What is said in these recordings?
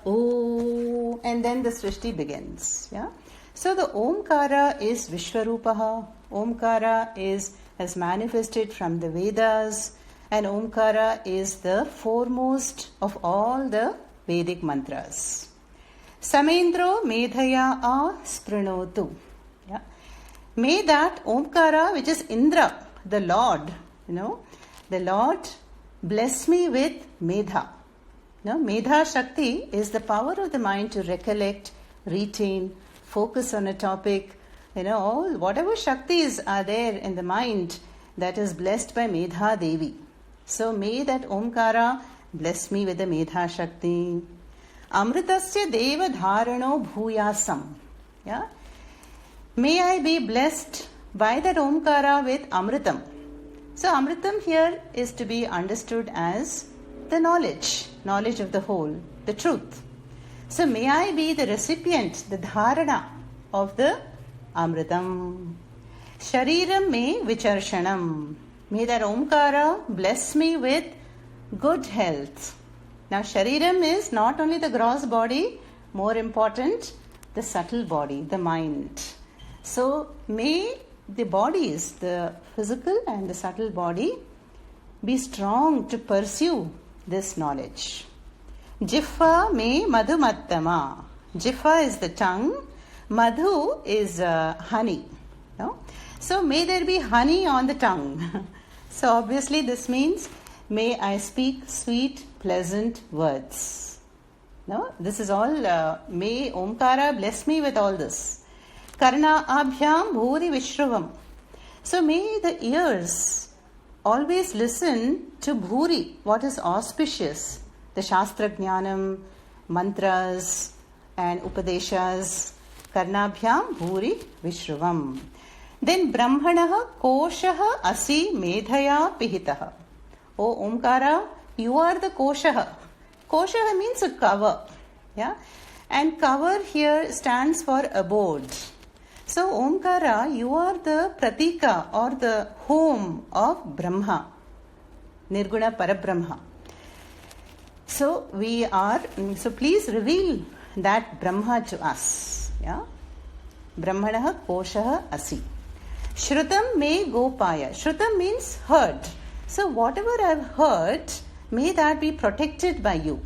Om, and then the Srishti begins. Yeah. So the Omkara is Vishwarupaha. Omkara has manifested from the Vedas, and Omkara is the foremost of all the Vedic mantras. Samendro Medhaya a Sprinotu. Yeah. May that Omkara, which is Indra, the Lord, the Lord bless me with Medha. Medha Shakti is the power of the mind to recollect, retain, focus on a topic. All whatever Shaktis are there in the mind, that is blessed by Medha Devi. So may that Omkara bless me with the Medha Shakti. Amritasya Deva Dharano Bhuyasam. Yeah? May I be blessed by that Omkara with Amritam. So Amritam here is to be understood as the knowledge of the whole, the truth. So may I be the recipient, the dharana of the Amritam. Shariram me vicharshanam. May that Omkara bless me with good health. Now Shariram is not only the gross body, more important, the subtle body, the mind. So may the bodies, the physical and the subtle body, be strong to pursue this knowledge. Jiffa me madhumattama. Jiffa is the tongue. Madhu is honey. So may there be honey on the tongue. So obviously this means may I speak sweet, pleasant words. This is all, may Omkara bless me with all this. Karna abhyam bhuri vishruvam. So may the ears always listen to bhuri, what is auspicious, the Shastra Jnanam, mantras and upadeshas. Karnabhyam bhuri vishruvam. Then Brahmanaha koshaha asi medhaya pihitaha. O Omkara, you are the koshaha. Koshaha means a cover. Yeah? And cover here stands for abode. So Omkara, you are the pratika or the home of Brahma, Nirguna Parabrahma. So please reveal that Brahma to us. Yeah? Brahmanaha koshaha asi. Shrutam me gopaya. Shrutam means heard. So whatever I have heard, may that be protected by you.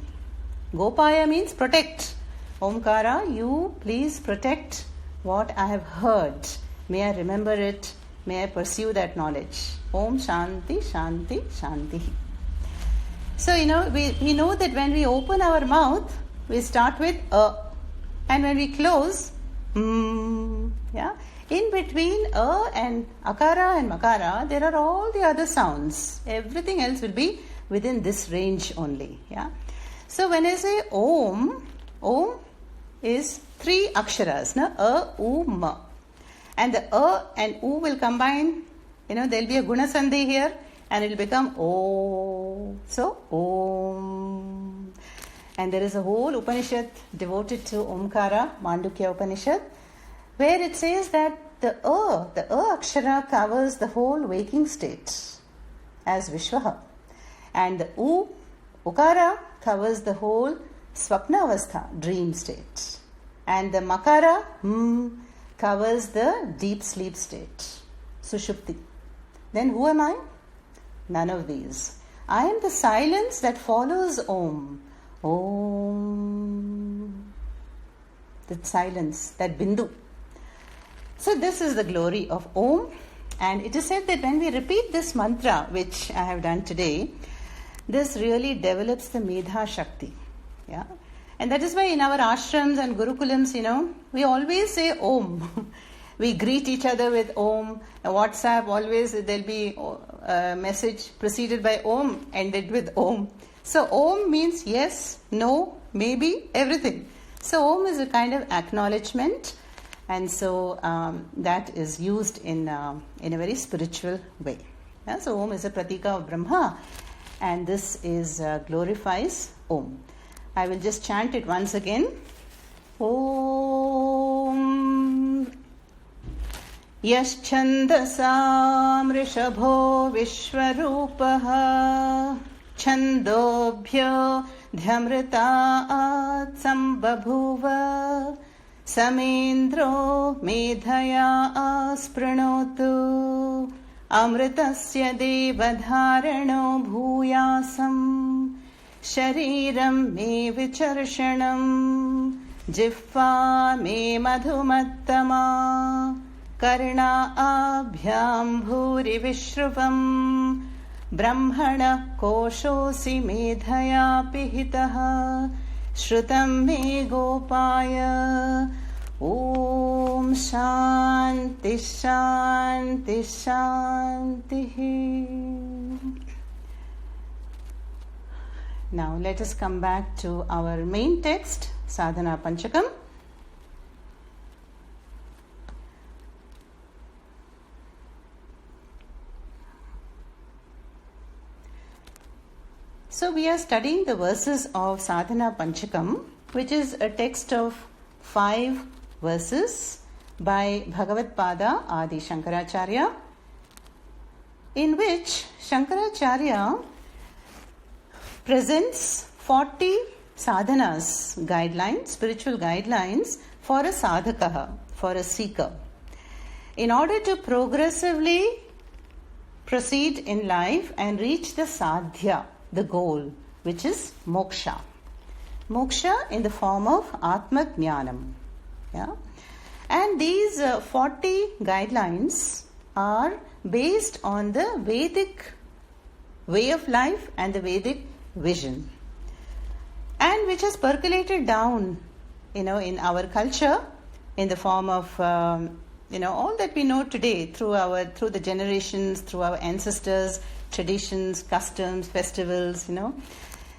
Gopaya means protect. Omkara, you please protect what I have heard. May I remember it. May I pursue that knowledge. Om Shanti, Shanti, Shanti. So, we know that when we open our mouth, we start with a. And when we close, yeah. In between a and akara and makara, there are all the other sounds. Everything else will be within this range only. Yeah. So when I say Om is 3 aksharas, a, u, ma. And the a and u will combine, there will be a guna sandhi here and it will become o. So Om. And there is a whole Upanishad devoted to Omkara, Mandukya Upanishad, where it says that the a akshara covers the whole waking state as Vishwaha. And the ukara covers the whole Swapnavastha, dream state. And the makara covers the deep sleep state, Sushupti. Then who am I? None of these. I am the silence that follows Om. Om. That silence, that bindu. So this is the glory of Om. And it is said that when we repeat this mantra, which I have done today, this really develops the Medha Shakti. Yeah. And that is why in our ashrams and gurukulams, we always say Om. We greet each other with Om. WhatsApp, always there'll be a message preceded by Om, ended with Om. So Om means yes, no, maybe, everything. So Om is a kind of acknowledgement, and so that is used in a very spiritual way. Yeah? So Om is a pratika of Brahma, and this is glorifies Om. I will just chant it once again. Om Yaschandasam Rishabho Vishwarupaha Chandobhyo Dhyamrita sambabhuva samendro medhaya aspranotu amritasya devadharano bhuyasam shariram me vicharshanam jihva me madhumattama karna abhyam bhuri vishruvam brahmana koshosi medhaya pihitah shrutam me gopaya. Om Shanti Shanti Shanti. Now let us come back to our main text, Sadhana Panchakam. So we are studying the verses of Sadhana Panchakam, which is a text of 5 verses by Bhagavad-pada Adi Shankaracharya, in which Shankaracharya presents 40 sadhanas, guidelines, spiritual guidelines for a sadhaka, for a seeker, in order to progressively proceed in life and reach the sadhya, the goal, which is moksha. Moksha in the form of Atma Jnanam. Yeah? And these 40 guidelines are based on the Vedic way of life and the Vedic vision, and which has percolated down, in our culture in the form of all that we know today through the generations, through our ancestors, traditions, customs, festivals.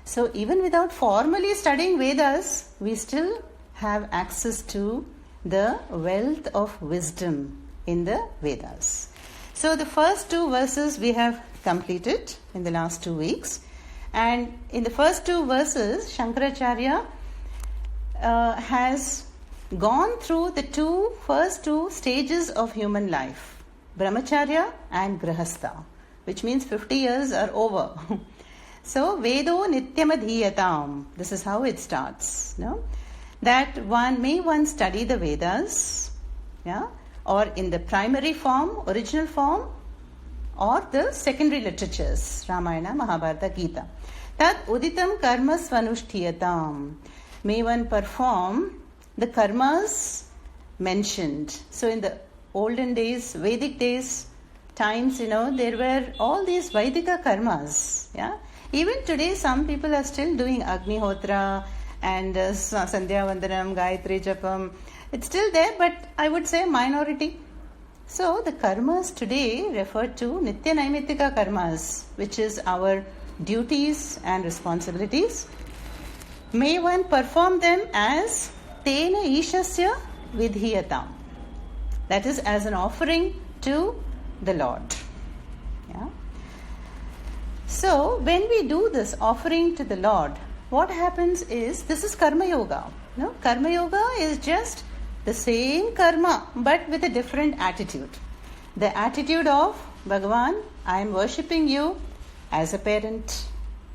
So even without formally studying Vedas, we still have access to the wealth of wisdom in the Vedas. So the first 2 verses we have completed in the last 2 weeks. And in the first 2 verses, Shankaracharya has gone through the first two stages of human life, Brahmacharya and Grihastha, which means 50 years are over. So, Vedo Nityamadhiyatam, this is how it starts. That one study the Vedas, or in the primary form, original form, or the secondary literatures, Ramayana, Mahabharata, Gita. Tat uditam karma svanushthiyatam. May one perform the karmas mentioned. So in the olden days, Vedic days, times, there were all these Vaidika karmas. Even today, some people are still doing Agnihotra and Sandhya Vandanam, Gayatri Japam. It's still there, but I would say minority. So the karmas today refer to Nitya Naimittika karmas, which is our duties and responsibilities. May one perform them as Tena Ishasya Vidhiyatam. That is, as an offering to the Lord. So when we do this offering to the Lord, what happens is, this is Karma Yoga. Karma Yoga is just the same karma but with a different attitude. The attitude of Bhagavan, I am worshipping you as a parent,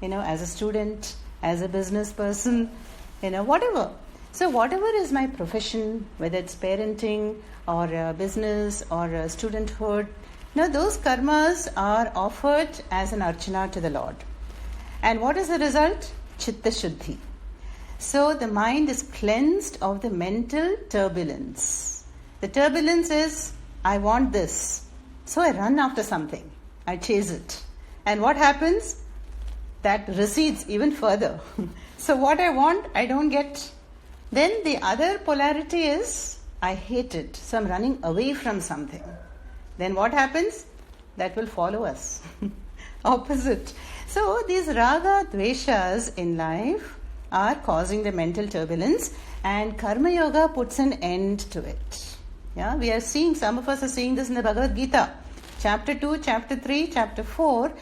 as a student, as a business person, whatever. So whatever is my profession, whether it's parenting or business or studenthood, those karmas are offered as an archana to the Lord. And what is the result? Chitta Shuddhi. So the mind is cleansed of the mental turbulence. The turbulence is, I want this. So I run after something. I chase it. And what happens? That recedes even further. So what I want, I don't get. Then the other polarity is, I hate it. So I'm running away from something. Then what happens? That will follow us. Opposite. So these raga dveshas in life are causing the mental turbulence, and Karma Yoga puts an end to it. We are seeing, some of us are seeing this in the Bhagavad Gita. Chapter 2, Chapter 3, Chapter 4.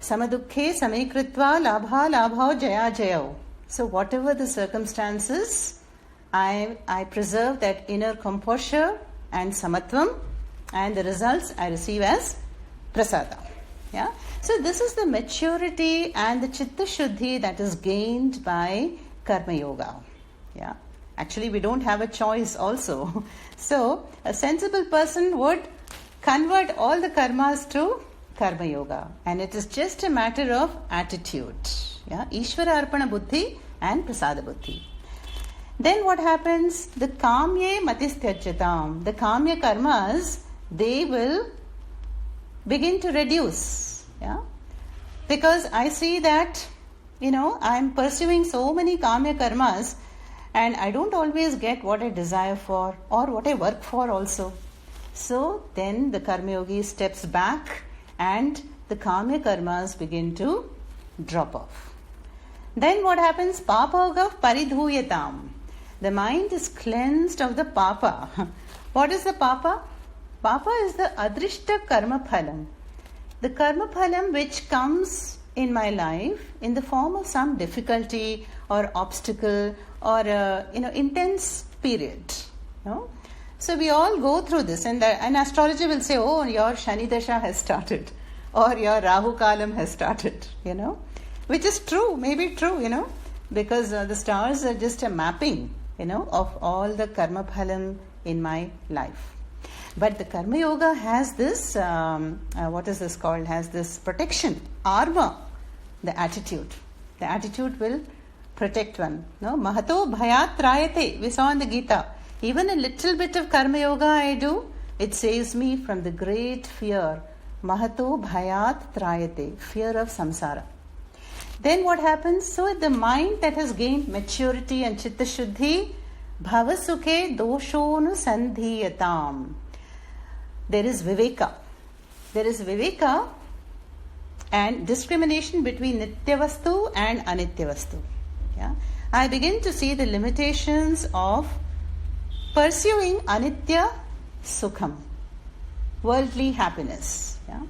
Samadukhe samekritva labha labhao jaya jayao. So whatever the circumstances, I preserve that inner composure and samatvam, and the results I receive as prasada. So this is the maturity and the chitta shuddhi that is gained by Karma Yoga. Yeah. Actually, we don't have a choice also. So, a sensible person would convert all the karmas to karma yoga. And it is just a matter of attitude. Yeah. Ishvara arpana buddhi and prasada buddhi. Then what happens? The kamye matistyajatam. The kamya karmas, they will begin to reduce. Yeah. Because I see that, I am pursuing so many kamya karmas and I don't always get what I desire for or what I work for also. So then the karma yogi steps back and the kamya karmas begin to drop off. Then what happens? Papaga paridhuyatam. The mind is cleansed of the papa. What is the papa? Papa is the adrishta karma phalam. The karma phalam which comes in my life in the form of some difficulty or obstacle or intense period. So we all go through this, and an astrologer will say, oh, your Shani Dasha has started or your Rahu Kalam has started, which is true, maybe true, because the stars are just a mapping, of all the karma phalam in my life. But the Karma Yoga has this, what is this called? Has this protection, armor, the attitude. The attitude will protect one. No? Mahato bhayat trayate. We saw in the Gita. Even a little bit of Karma Yoga I do, it saves me from the great fear. Mahato bhayat trayate. Fear of samsara. Then what happens? So the mind that has gained maturity and chitta shuddhi, bhavasukhe doshonu sandhiyatam. There is viveka. There is viveka and discrimination between nityavastu and anityavastu. Yeah? I begin to see the limitations of pursuing anitya sukham, worldly happiness. Yeah?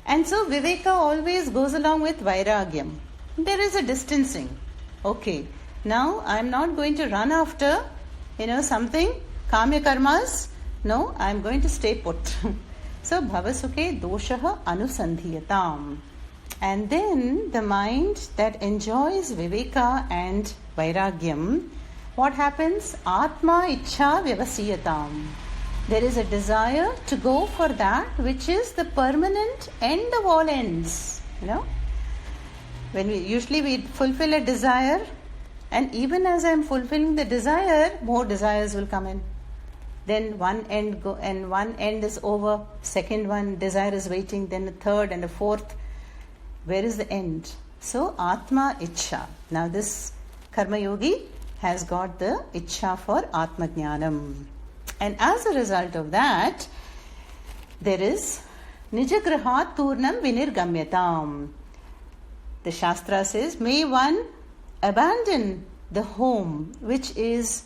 And so viveka always goes along with vairagyam. There is a distancing. Okay, now I am not going to run after, something, kamya karmas. No, I am going to stay put. So, bhavasukhe doshaha anusandhiyatam. And then the mind that enjoys viveka and vairagyam, what happens? Atma ichha vyavasiyatam. There is a desire to go for that which is the permanent end of all ends. When we fulfill a desire, and even as I am fulfilling the desire, more desires will come in. Then one end is over, second one desire is waiting, then a third and a fourth. Where is the end? So Atma Ichha. Now this Karma Yogi has got the Ichha for Atma Jnanam. And as a result of that, there is Nijagrahat Turnam Vinirgamyatam. The Shastra says, may one abandon the home, which is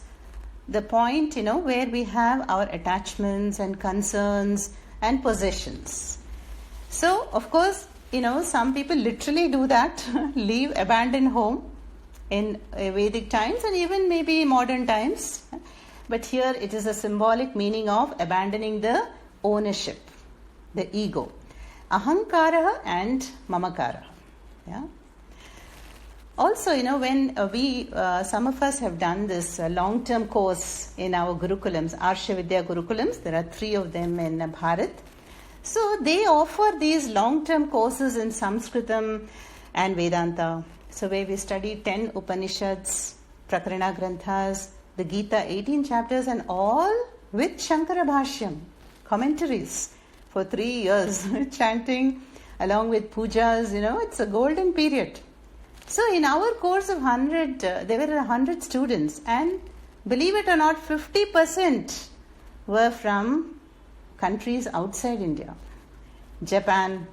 the point, where we have our attachments and concerns and possessions. So, of course, some people literally do that, leave, abandon home in Vedic times and even maybe modern times. But here it is a symbolic meaning of abandoning the ownership, the ego. Ahankara and mamakara. Yeah. Also, when some of us have done this long-term course in our Gurukulams, Arsha Vidya Gurukulams, there are 3 of them in Bharat. So, they offer these long-term courses in Sanskritam and Vedanta. So, where we study 10 Upanishads, Prakarana granthas, the Gita 18 chapters and all with Shankara Bhashyam, commentaries for 3 years, chanting along with pujas, it's a golden period. So in our course of 100, there were 100 students, and believe it or not, 50% were from countries outside India. Japan,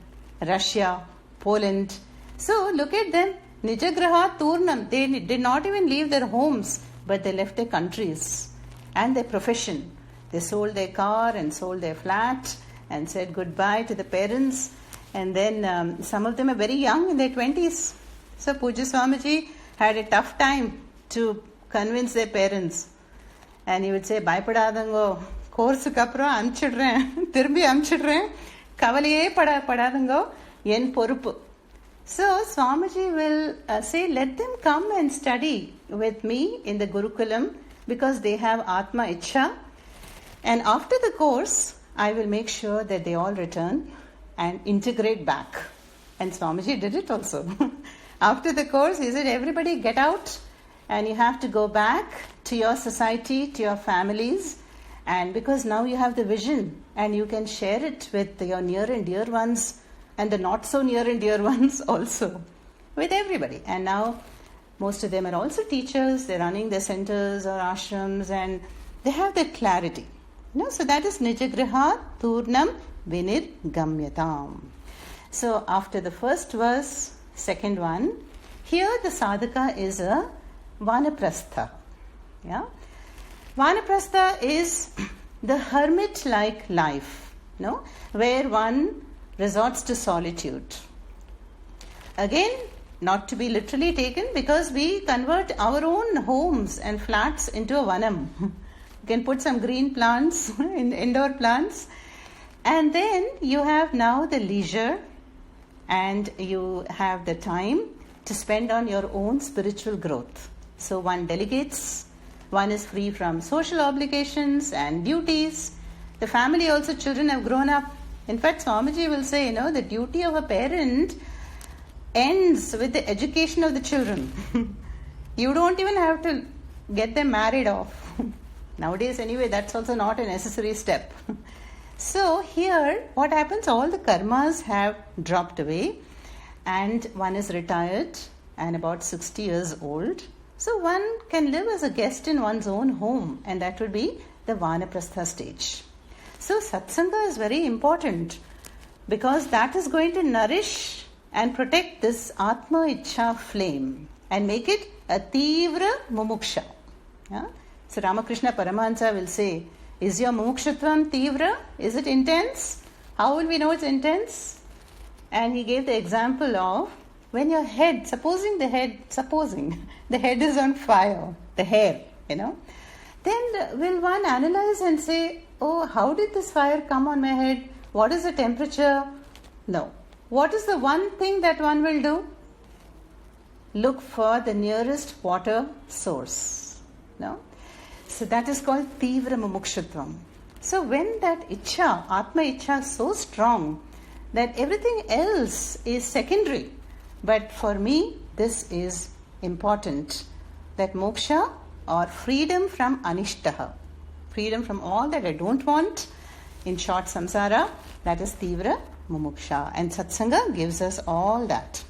Russia, Poland. So look at them. Nijagraha Turnam. They did not even leave their homes, but they left their countries and their profession. They sold their car and sold their flat and said goodbye to the parents. And then some of them are very young, in their 20s. So Pujya Swamiji had a tough time to convince their parents. And he would say, Bhayapadadango, course kapra amchidren, tirumbi amchidren, kavaliye padadango, yen porupu. So Swamiji will say, let them come and study with me in the Gurukulam because they have Atma Ichha. And after the course, I will make sure that they all return and integrate back. And Swamiji did it also. After the course, he said, everybody get out and you have to go back to your society, to your families. And because now you have the vision and you can share it with your near and dear ones and the not so near and dear ones also, with everybody. And now most of them are also teachers, they're running their centers or ashrams and they have that clarity. So that is Nijagriha Turnam Vinirgamyatam. So after the first verse, second one, here the sadhaka is a Vaanaprastha. Vaanaprastha is the hermit-like life, where one resorts to solitude. Again, not to be literally taken because we convert our own homes and flats into a vanam. You can put some green plants, indoor plants, and then you have now the leisure and you have the time to spend on your own spiritual growth. So one delegates, one is free from social obligations and duties. The family also, children have grown up. In fact, Swamiji will say, the duty of a parent ends with the education of the children. You don't even have to get them married off. Nowadays, anyway, that's also not a necessary step. So here, what happens? All the karmas have dropped away and one is retired and about 60 years old. So one can live as a guest in one's own home and that would be the Vaanaprastha stage. So satsanga is very important because that is going to nourish and protect this Atma Ichha flame and make it a Tivra Mumuksha. So Ramakrishna Paramahansa will say, is your mumukshutvam Tivra? Is it intense? How will we know it's intense? And he gave the example of when your head, supposing the head is on fire, the hair, then will one analyze and say, oh, how did this fire come on my head? What is the temperature? No. What is the one thing that one will do? Look for the nearest water source. No? So that is called Tivra Mumukshutvam. So when that Ichha, Atma Ichha is so strong that everything else is secondary. But for me, this is important. That moksha or freedom from anishtaha. Freedom from all that I don't want. In short, samsara, that is Tivra Mumuksha. And satsanga gives us all that.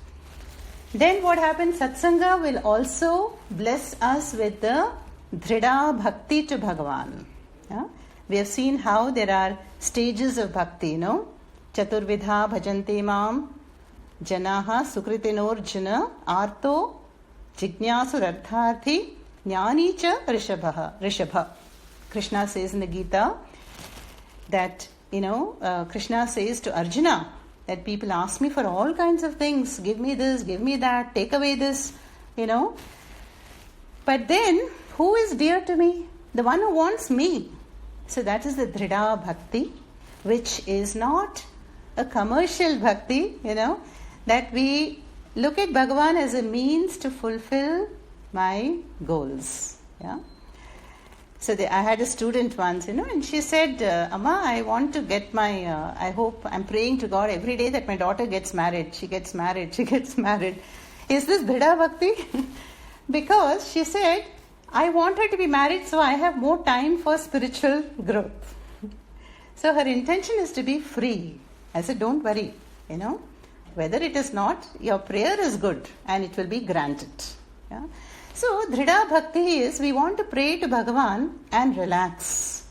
Then what happens? Satsanga will also bless us with the Dhrida Bhakti to Bhagavan. We have seen how there are stages of bhakti, Chaturvidha Bhajante Mam Janaha Sukritinorjuna Arto Jignasur Artharthi Jnani Cha Rishabha. Krishna says in the Gita that, Krishna says to Arjuna that people ask me for all kinds of things. Give me this, give me that, take away this, But then, who is dear to me? The one who wants me. So that is the Dhrida Bhakti, which is not a commercial bhakti, that we look at Bhagavan as a means to fulfill my goals. So I had a student once, and she said, Amma, I want to get I'm praying to God every day that my daughter gets married. She gets married. Is this Dhrida Bhakti? Because she said, I want her to be married so I have more time for spiritual growth. So her intention is to be free. I said, don't worry, whether it is not, your prayer is good and it will be granted. So Dhrida Bhakti is we want to pray to Bhagavan and relax.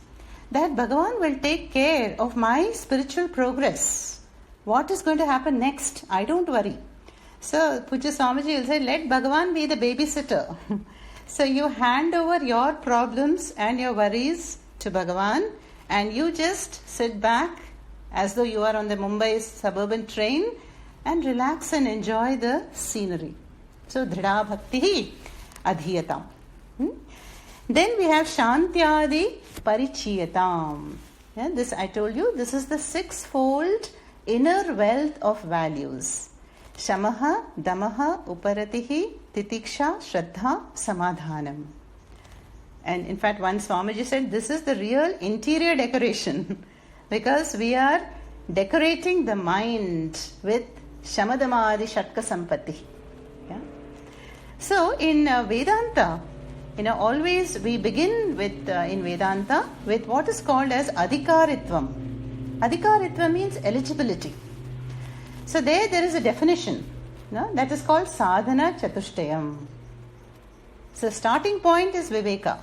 That Bhagavan will take care of my spiritual progress. What is going to happen next? I don't worry. So Pujya Swamiji will say, let Bhagavan be the babysitter. So you hand over your problems and your worries to Bhagavan and you just sit back as though you are on the Mumbai suburban train and relax and enjoy the scenery. So Dhrida Bhakti Adhiyatam. Then we have Shantyadi Parichiyatam. This I told you, this is the sixfold inner wealth of values. Shamaha, Damaha, Uparatihi, Titiksha, Shraddha, Samadhanam. And in fact, one Swamiji said, this is the real interior decoration because we are decorating the mind with Shamadama Adi Shatka Sampatti. Yeah? So in Vedanta, always we begin with, in Vedanta, with what is called as Adhikaritvam. Adhikaritvam means eligibility. So there is a definition, that is called Sadhana Chatushtayam. So starting point is Viveka,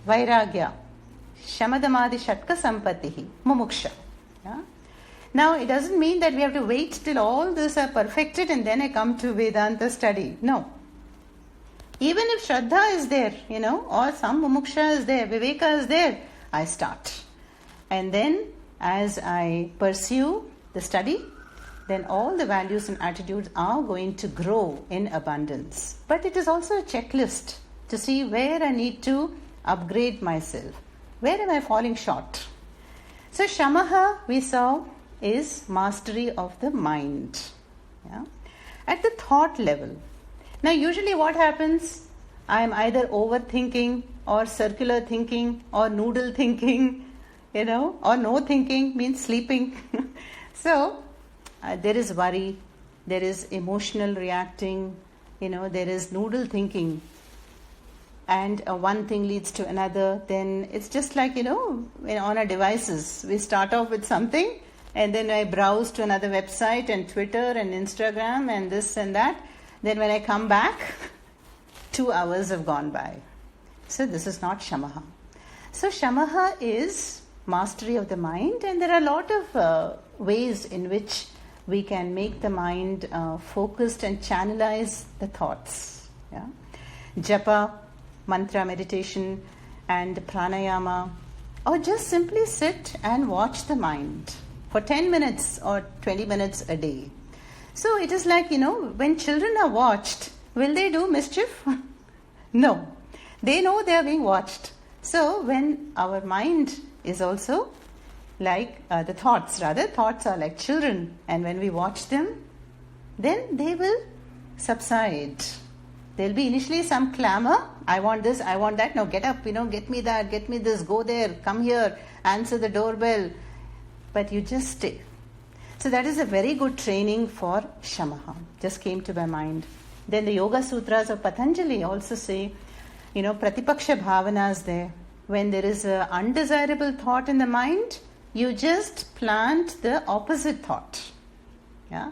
Vairagya, Shamadamadi Shatka Sampatihi, Mumuksha. Yeah? Now it doesn't mean that we have to wait till all this are perfected and then I come to Vedanta study. No. Even if Shraddha is there, or some Mumuksha is there, Viveka is there, I start. And then as I pursue the study, then all the values and attitudes are going to grow in abundance. But it is also a checklist to see where I need to upgrade myself. Where am I falling short? So Shamaha, we saw, is mastery of the mind. Yeah? At the thought level. Now usually what happens? I am either overthinking or circular thinking or noodle thinking, or no thinking means sleeping. So there is worry, there is emotional reacting, there is noodle thinking. And one thing leads to another. Then it's just like, on our devices. We start off with something and then I browse to another website and Twitter and Instagram and this and that. Then when I come back, 2 hours have gone by. So this is not Shamaha. So Shamaha is mastery of the mind, and there are a lot of ways in which we can make the mind focused and channelize the thoughts. Yeah? Japa, mantra meditation, and pranayama, or just simply sit and watch the mind for 10 minutes or 20 minutes a day. So it is like, when children are watched, will they do mischief? No. They know they are being watched. So when our mind is also like the thoughts are like children, and when we watch them, then they will subside. There'll be initially some clamor. I want this, I want that. No, get up, get me that, get me this, go there, come here, answer the doorbell. But you just stay. So that is a very good training for Shamaha. Just came to my mind. Then the Yoga Sutras of Patanjali also say, Pratipaksha Bhavana is there. When there is an undesirable thought in the mind, you just plant the opposite thought. Yeah?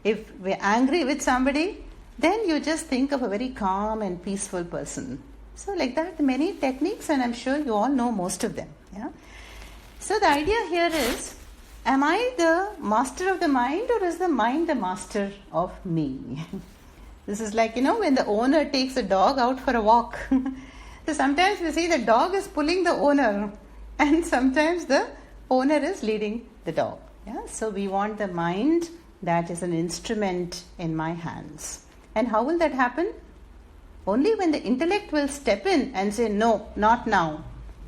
If we're angry with somebody, then you just think of a very calm and peaceful person. So like that, many techniques, and I'm sure you all know most of them. Yeah? So the idea here is, am I the master of the mind, or is the mind the master of me? This is like, when the owner takes a dog out for a walk. So sometimes we see the dog is pulling the owner, and sometimes the owner is leading the dog. Yeah? So we want the mind that is an instrument in my hands. And how will that happen? Only when the intellect will step in and say, no, not now.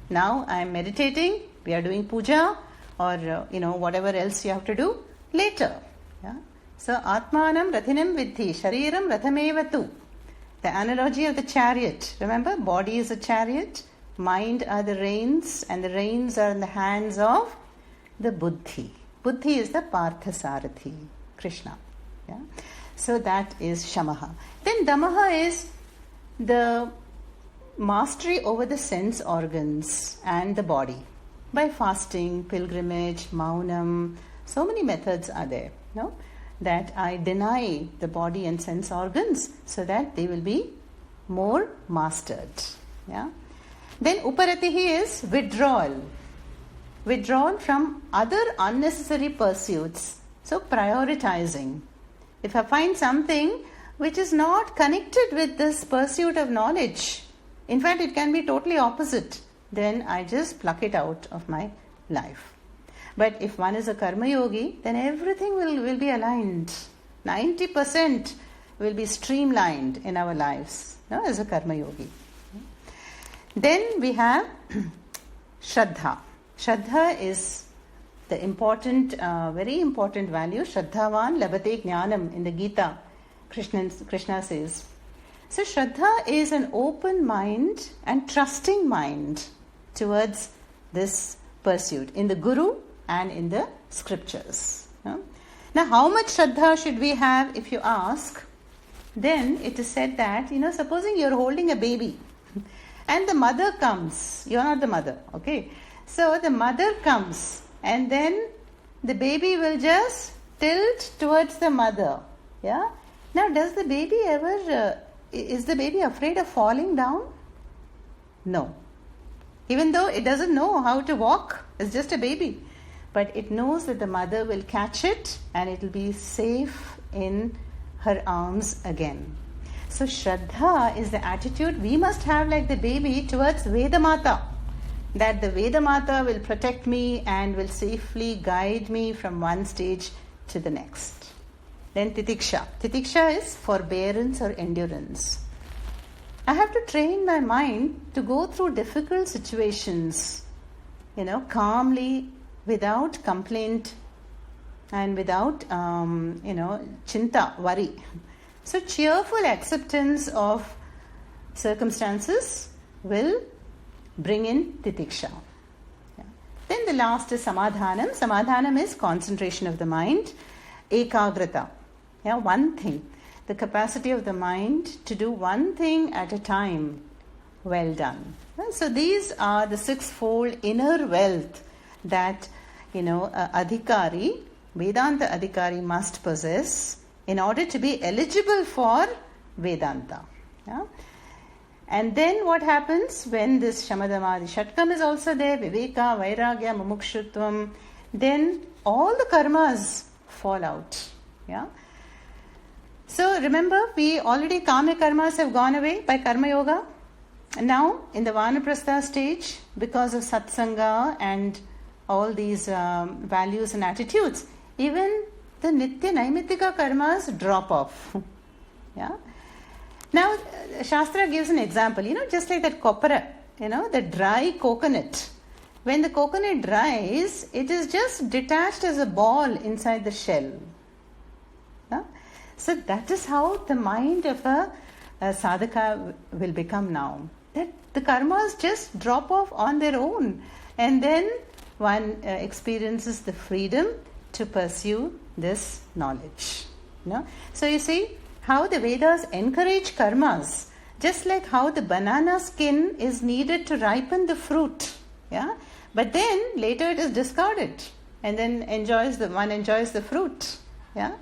Now I am meditating, we are doing puja, or whatever else you have to do later. Yeah? So Atmanam Rathinam Vidhi, Shariram Rathamevatu. The analogy of the chariot. Remember, body is a chariot, mind are the reins, and the reins are in the hands of the buddhi. Buddhi is the Parthasarathi, Krishna. Yeah? So that is Shamaha. Then Damaha is the mastery over the sense organs and the body. By fasting, pilgrimage, maunam, so many methods are there. No? That I deny the body and sense organs so that they will be more mastered. Yeah? Then Uparatihi is withdrawal. Withdrawal from other unnecessary pursuits. So prioritizing. If I find something which is not connected with this pursuit of knowledge, in fact it can be totally opposite, then I just pluck it out of my life. But if one is a karma yogi, then everything will be aligned. 90% will be streamlined in our lives, as a karma yogi. Then we have Shraddha. Shraddha is the important, very important value, Shraddhavan labhate jnanam in the Gita, Krishna says. So Shraddha is an open mind and trusting mind towards this pursuit in the Guru and in the scriptures. Now, how much Shraddha should we have, if you ask? Then it is said that, supposing you're holding a baby and the mother comes, you're not the mother, okay? So the mother comes and then the baby will just tilt towards the mother, yeah? Now, does the baby ever, is the baby afraid of falling down? No. Even though it doesn't know how to walk, it's just a baby. But it knows that the mother will catch it and it will be safe in her arms again. So Shraddha is the attitude we must have like the baby towards Vedamata. That the Vedamata will protect me and will safely guide me from one stage to the next. Then Titiksha. Titiksha is forbearance or endurance. I have to train my mind to go through difficult situations, calmly, without complaint and without, chinta, worry. So cheerful acceptance of circumstances will bring in titiksha. Yeah. Then the last is samadhanam. Samadhanam is concentration of the mind. Ekagrata. Yeah, one thing. The capacity of the mind to do one thing at a time. Well done. So these are the sixfold inner wealth that, adhikari, Vedanta adhikari must possess in order to be eligible for Vedanta. Yeah? And then what happens when this Shamadamadi Shatkam is also there, Viveka, Vairagya, Mumukshutvam, then all the karmas fall out. Yeah? So remember, we already Kama karmas have gone away by Karma Yoga. And now in the Vaanaprastha stage, because of Satsanga and all these values and attitudes, even the Nitya Naimittika karmas drop off. Yeah. Now, Shastra gives an example, just like that copra, the dry coconut. When the coconut dries, it is just detached as a ball inside the shell. Yeah? So that is how the mind of a sadhaka will become now. That the karmas just drop off on their own. And then one experiences the freedom to pursue this knowledge. So you see how the Vedas encourage karmas, just like how the banana skin is needed to ripen the fruit. Yeah? But then later it is discarded and then one enjoys the fruit. Yeah?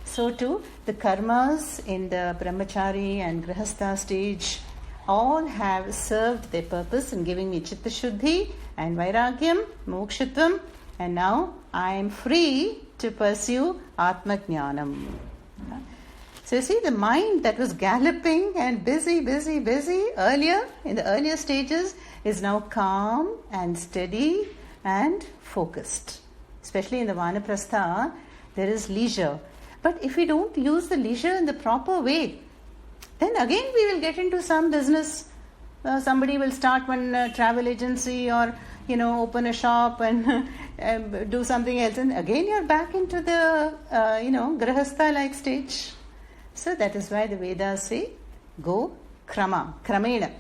So too, the karmas in the Brahmacharya and Grihastha stage all have served their purpose in giving me Chitta Shuddhi and Vairagyam, Mokshitvam, and now I am free to pursue Atma Jnanam. So you see, the mind that was galloping and busy earlier, in the earlier stages, is now calm and steady and focused. Especially in the Vaanaprastha, there is leisure. But if we don't use the leisure in the proper way, then again we will get into some business. Somebody will start one travel agency or open a shop and do something else, and again you're back into the Grihastha like stage. So that is why the Vedas say kramena.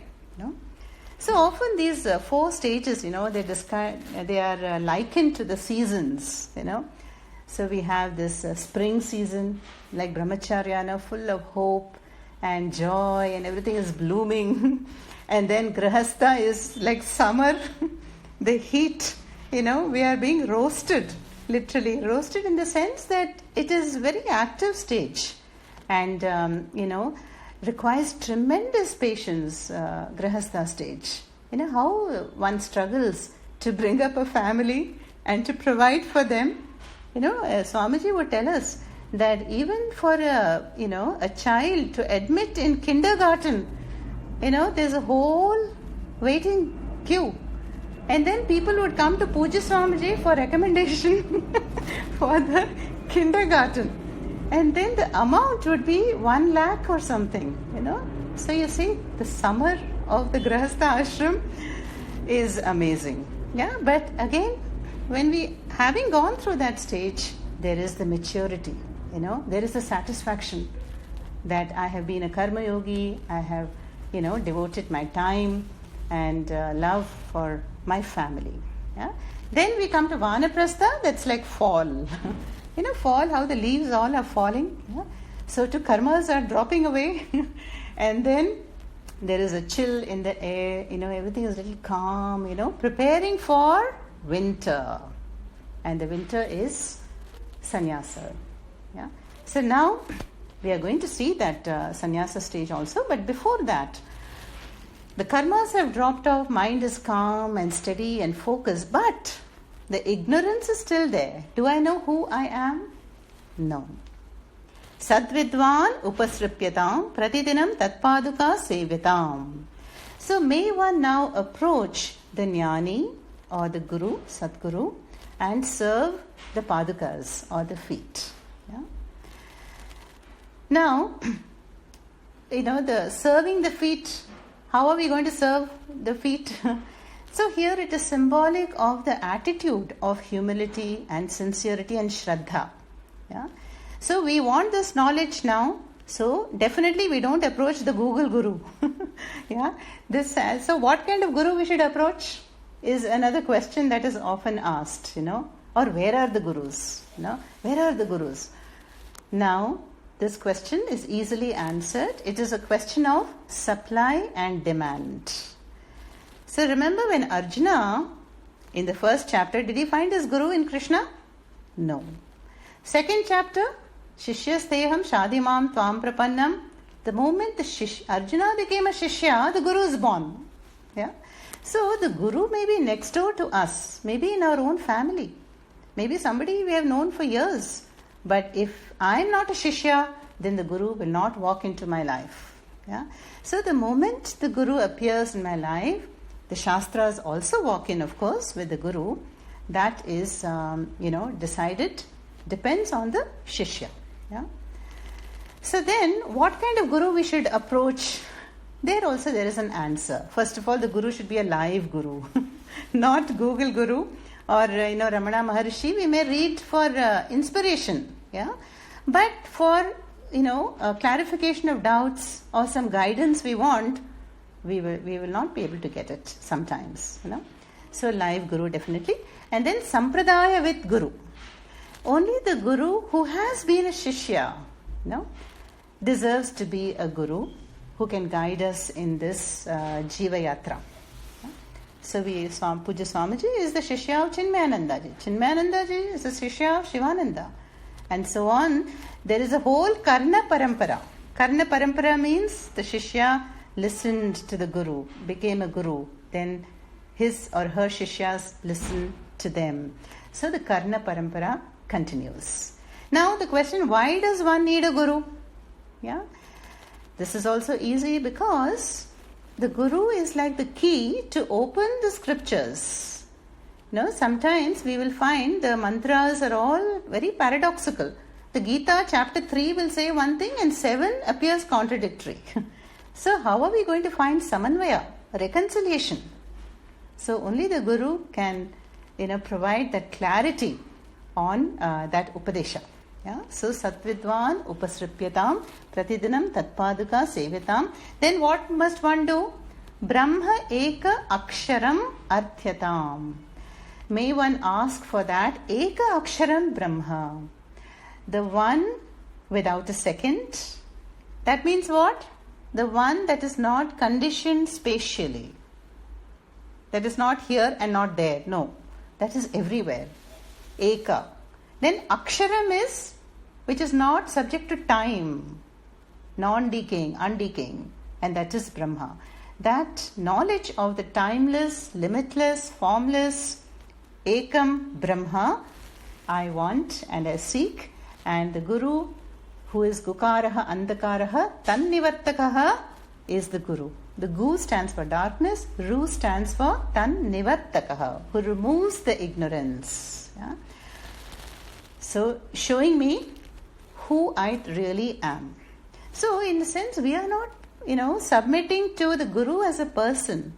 So often these four stages, they are likened to the seasons. So we have this spring season, like Brahmacharya, full of hope and joy and everything is blooming. And then Grihastha is like summer, the heat, we are being roasted, literally roasted in the sense that it is very active stage and, requires tremendous patience, Grihastha stage. How one struggles to bring up a family and to provide for them. Swamiji would tell us that even for a child to admit in kindergarten, there's a whole waiting queue. And then people would come to Puja Swamiji for recommendation for the kindergarten. And then the amount would be 1 lakh or something, So you see, the summer of the Grihastha ashram is amazing. Yeah, but again, when we having gone through that stage, there is the maturity, there is the satisfaction that I have been a karma yogi, I have, devoted my time and love for my family. Yeah? Then we come to Vaanaprastha, that's like fall. Fall, how the leaves all are falling. Yeah? So two karmas are dropping away. And then there is a chill in the air, everything is a little calm, preparing for winter. And the winter is sannyasa. Yeah? So now we are going to see that sannyasa stage also, but before that, the karmas have dropped off, mind is calm and steady and focused, but the ignorance is still there. Do I know who I am? No. Sadvidvan upasripyatam pratidinam tatpaduka sevyatam. So may one now approach the jnani or the guru, sadguru, and serve the padukas or the feet. Yeah? Now, the serving the feet, how are we going to serve the feet? So here it is symbolic of the attitude of humility and sincerity and shraddha. Yeah? So we want this knowledge now. So definitely we don't approach the Google guru. Yeah? So what kind of guru we should approach is another question that is often asked, or where are the gurus? Where are the gurus? Now, this question is easily answered. It is a question of supply and demand. So remember when Arjuna, in the first chapter, did he find his guru in Krishna? No. Second chapter, Shishyasteham Shadimam Tvam Prapannam. The moment Arjuna became a Shishya, the guru is born. Yeah? So the guru may be next door to us, maybe in our own family, maybe somebody we have known for years. But if I am not a Shishya, then the guru will not walk into my life. Yeah? So the moment the guru appears in my life, the Shastras also walk in, of course, with the guru. That is, decided, depends on the Shishya. Yeah? So then, what kind of guru we should approach? There also there is an answer. First of all, the guru should be a live guru, not Google guru or, Ramana Maharshi. We may read for inspiration. Yeah? But for, clarification of doubts or some guidance we want, we will not be able to get it sometimes. So live guru definitely. And then sampradaya with guru. Only the guru who has been a shishya, deserves to be a guru who can guide us in this Jiva Yatra. So Puja Swamiji is the shishya of Chinmayanandaji. Chinmayanandaji is the shishya of Shivananda. And so on. There is a whole Karna Parampara. Karna Parampara means the shishya listened to the guru, became a guru. Then his or her shishyas listen to them. So the Karna Parampara continues. Now the question, why does one need a guru? Yeah, this is also easy because the guru is like the key to open the scriptures. Sometimes we will find the mantras are all very paradoxical. The Gita chapter 3 will say one thing and 7 appears contradictory. So how are we going to find samanvaya, reconciliation? So only the guru can, provide that clarity on that upadesha. Yeah? So satvidvan upasripyatam pratidinam tatpaduka sevyatam. Then what must one do? Brahma eka aksharam arthyatam. May one ask for that eka aksharam Brahma. The one without a second. That means what? The one that is not conditioned spatially. That is not here and not there. No. That is everywhere. Eka. Then aksharam is which is not subject to time. Non-decaying, undecaying. And that is Brahma. That knowledge of the timeless, limitless, formless, Ekam Brahma, I want and I seek. And the Guru, who is Gukaraha, Andakaraha, Tannivartakaha, is the Guru. The Gu stands for darkness, Ru stands for Tannivartakaha, who removes the ignorance. Yeah? So, showing me who I really am. So, in a sense, we are not, submitting to the Guru as a person.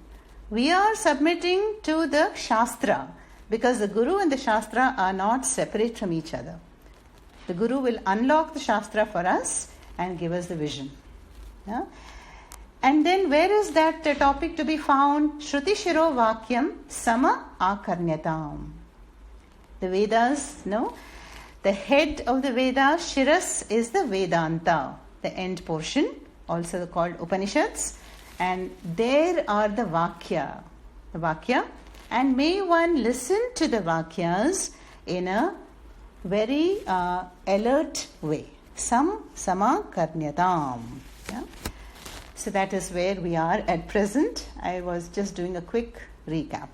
We are submitting to the Shastra. because the Guru and the Shastra are not separate from each other. The Guru will unlock the Shastra for us and give us the vision. Yeah? And then where is that topic to be found? Shruti Shiro Vakyam Sama Akarnyatam. The Vedas, no? The head of the Vedas, Shiras, is the Vedanta, the end portion, also called Upanishads. And there are the Vakya. The Vakya. And may one listen to the Vakyas in a very alert way. Sama Karnyatam. Yeah? So that is where we are at present. I was just doing a quick recap.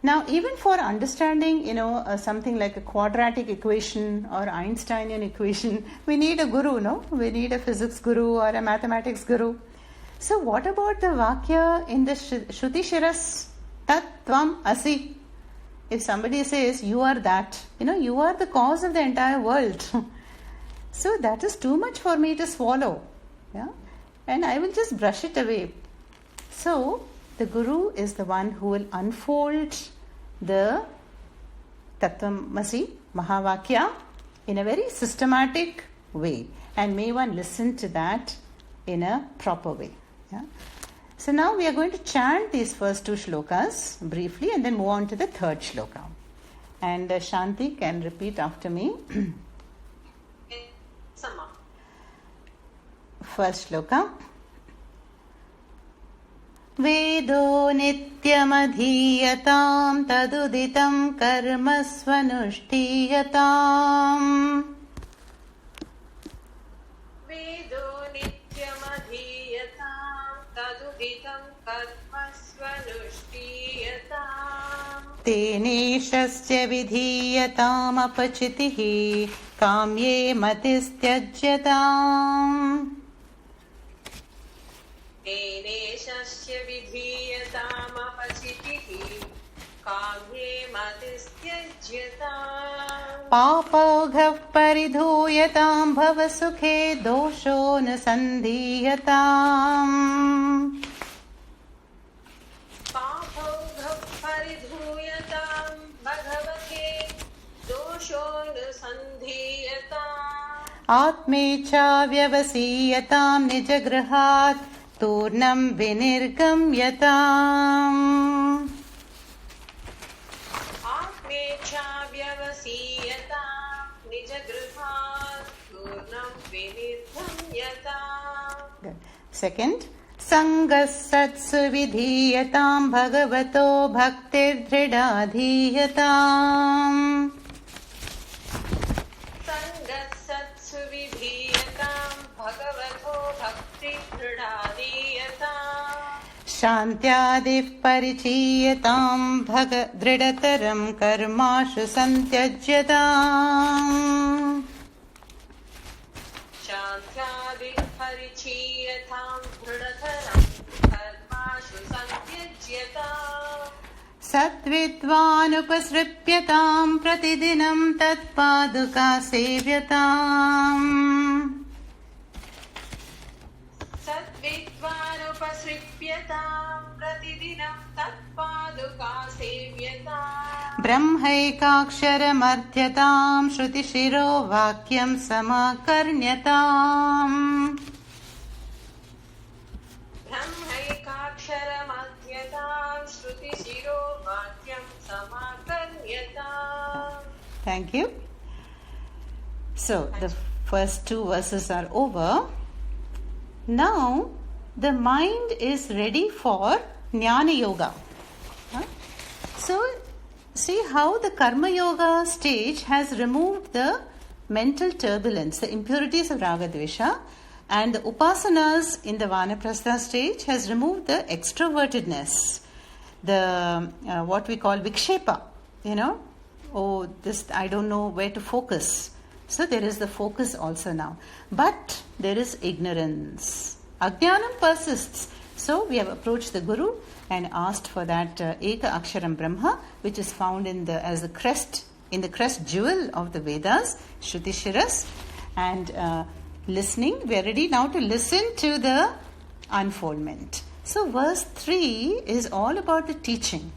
Now, even for understanding, something like a quadratic equation or Einsteinian equation, we need a guru, no? We need a physics guru or a mathematics guru. So what about the Vakya in the Shruti Shiras? Tat Tvam Asi. If somebody says, you are that, you are the cause of the entire world. So that is too much for me to swallow. Yeah? And I will just brush it away. So the Guru is the one who will unfold the Tattvamasi, Mahavakya, in a very systematic way. And may one listen to that in a proper way. Yeah? So now we are going to chant these first two shlokas briefly and then move on to the third shloka. And Shanti can repeat after me. Sama. First shloka. Vedo nityamadhiyatam taduditam karma svanushtiyatam. Vedo nityamadhiyatam taduditam karma svanushtiyatam. Teneshasya vidhiyatam apachitihi kamye matistyajyatam. Teneshasya vidhiyatam apachitihi kamye matistyajyatam. Papoghav paridhuyatam bhavasukhe dosho nusandhiyatam. Papoghav paridhuyatam bhagavate dosho nusandhiyatam. Atmecha vyavasiyatam nijagrahat turnam vinirgamyatam. Atmecha vyavasiyatam nijagruhat turnam vinirgamyatam. Good. Second. Sangasatsu vidhiyatam bhagavato bhaktir dhridadhiyatam. Sangasatsu vidhiyatam bhagavato bhakti dridadiyatam. Shantyadif parichiyatam dridataram karmashu santyajyatam. Shantyadi parichiyatam dridataram karmashu santyajyatam. Satvidvanupasripyatam pratidinam tatpaduka sevyatam. Satvidvanupasripyatam pratidinam tatpaduka sevyatam. Brahmaikaksharamardhyatam shrutishiro vakyam samakarnyatam. Brahmaikaksharamardhyatam shrutishiro vakyam samakarnyatam. Thank you. So the first two verses are over. Now the mind is ready for Jnana Yoga. So see how the Karma Yoga stage has removed the mental turbulence, the impurities of Raga Dvesha, and the Upasanas in the Vaanaprastha stage has removed the extrovertedness, the what we call Vikshepa, oh, this I don't know where to focus. So there is the focus also now. But there is ignorance. Ajnanam persists. So we have approached the Guru and asked for that Eka Aksharam Brahma, which is found in the crest jewel of the Vedas, Shruti Shiras. And listening, we are ready now to listen to the unfoldment. So verse 3 is all about the teaching.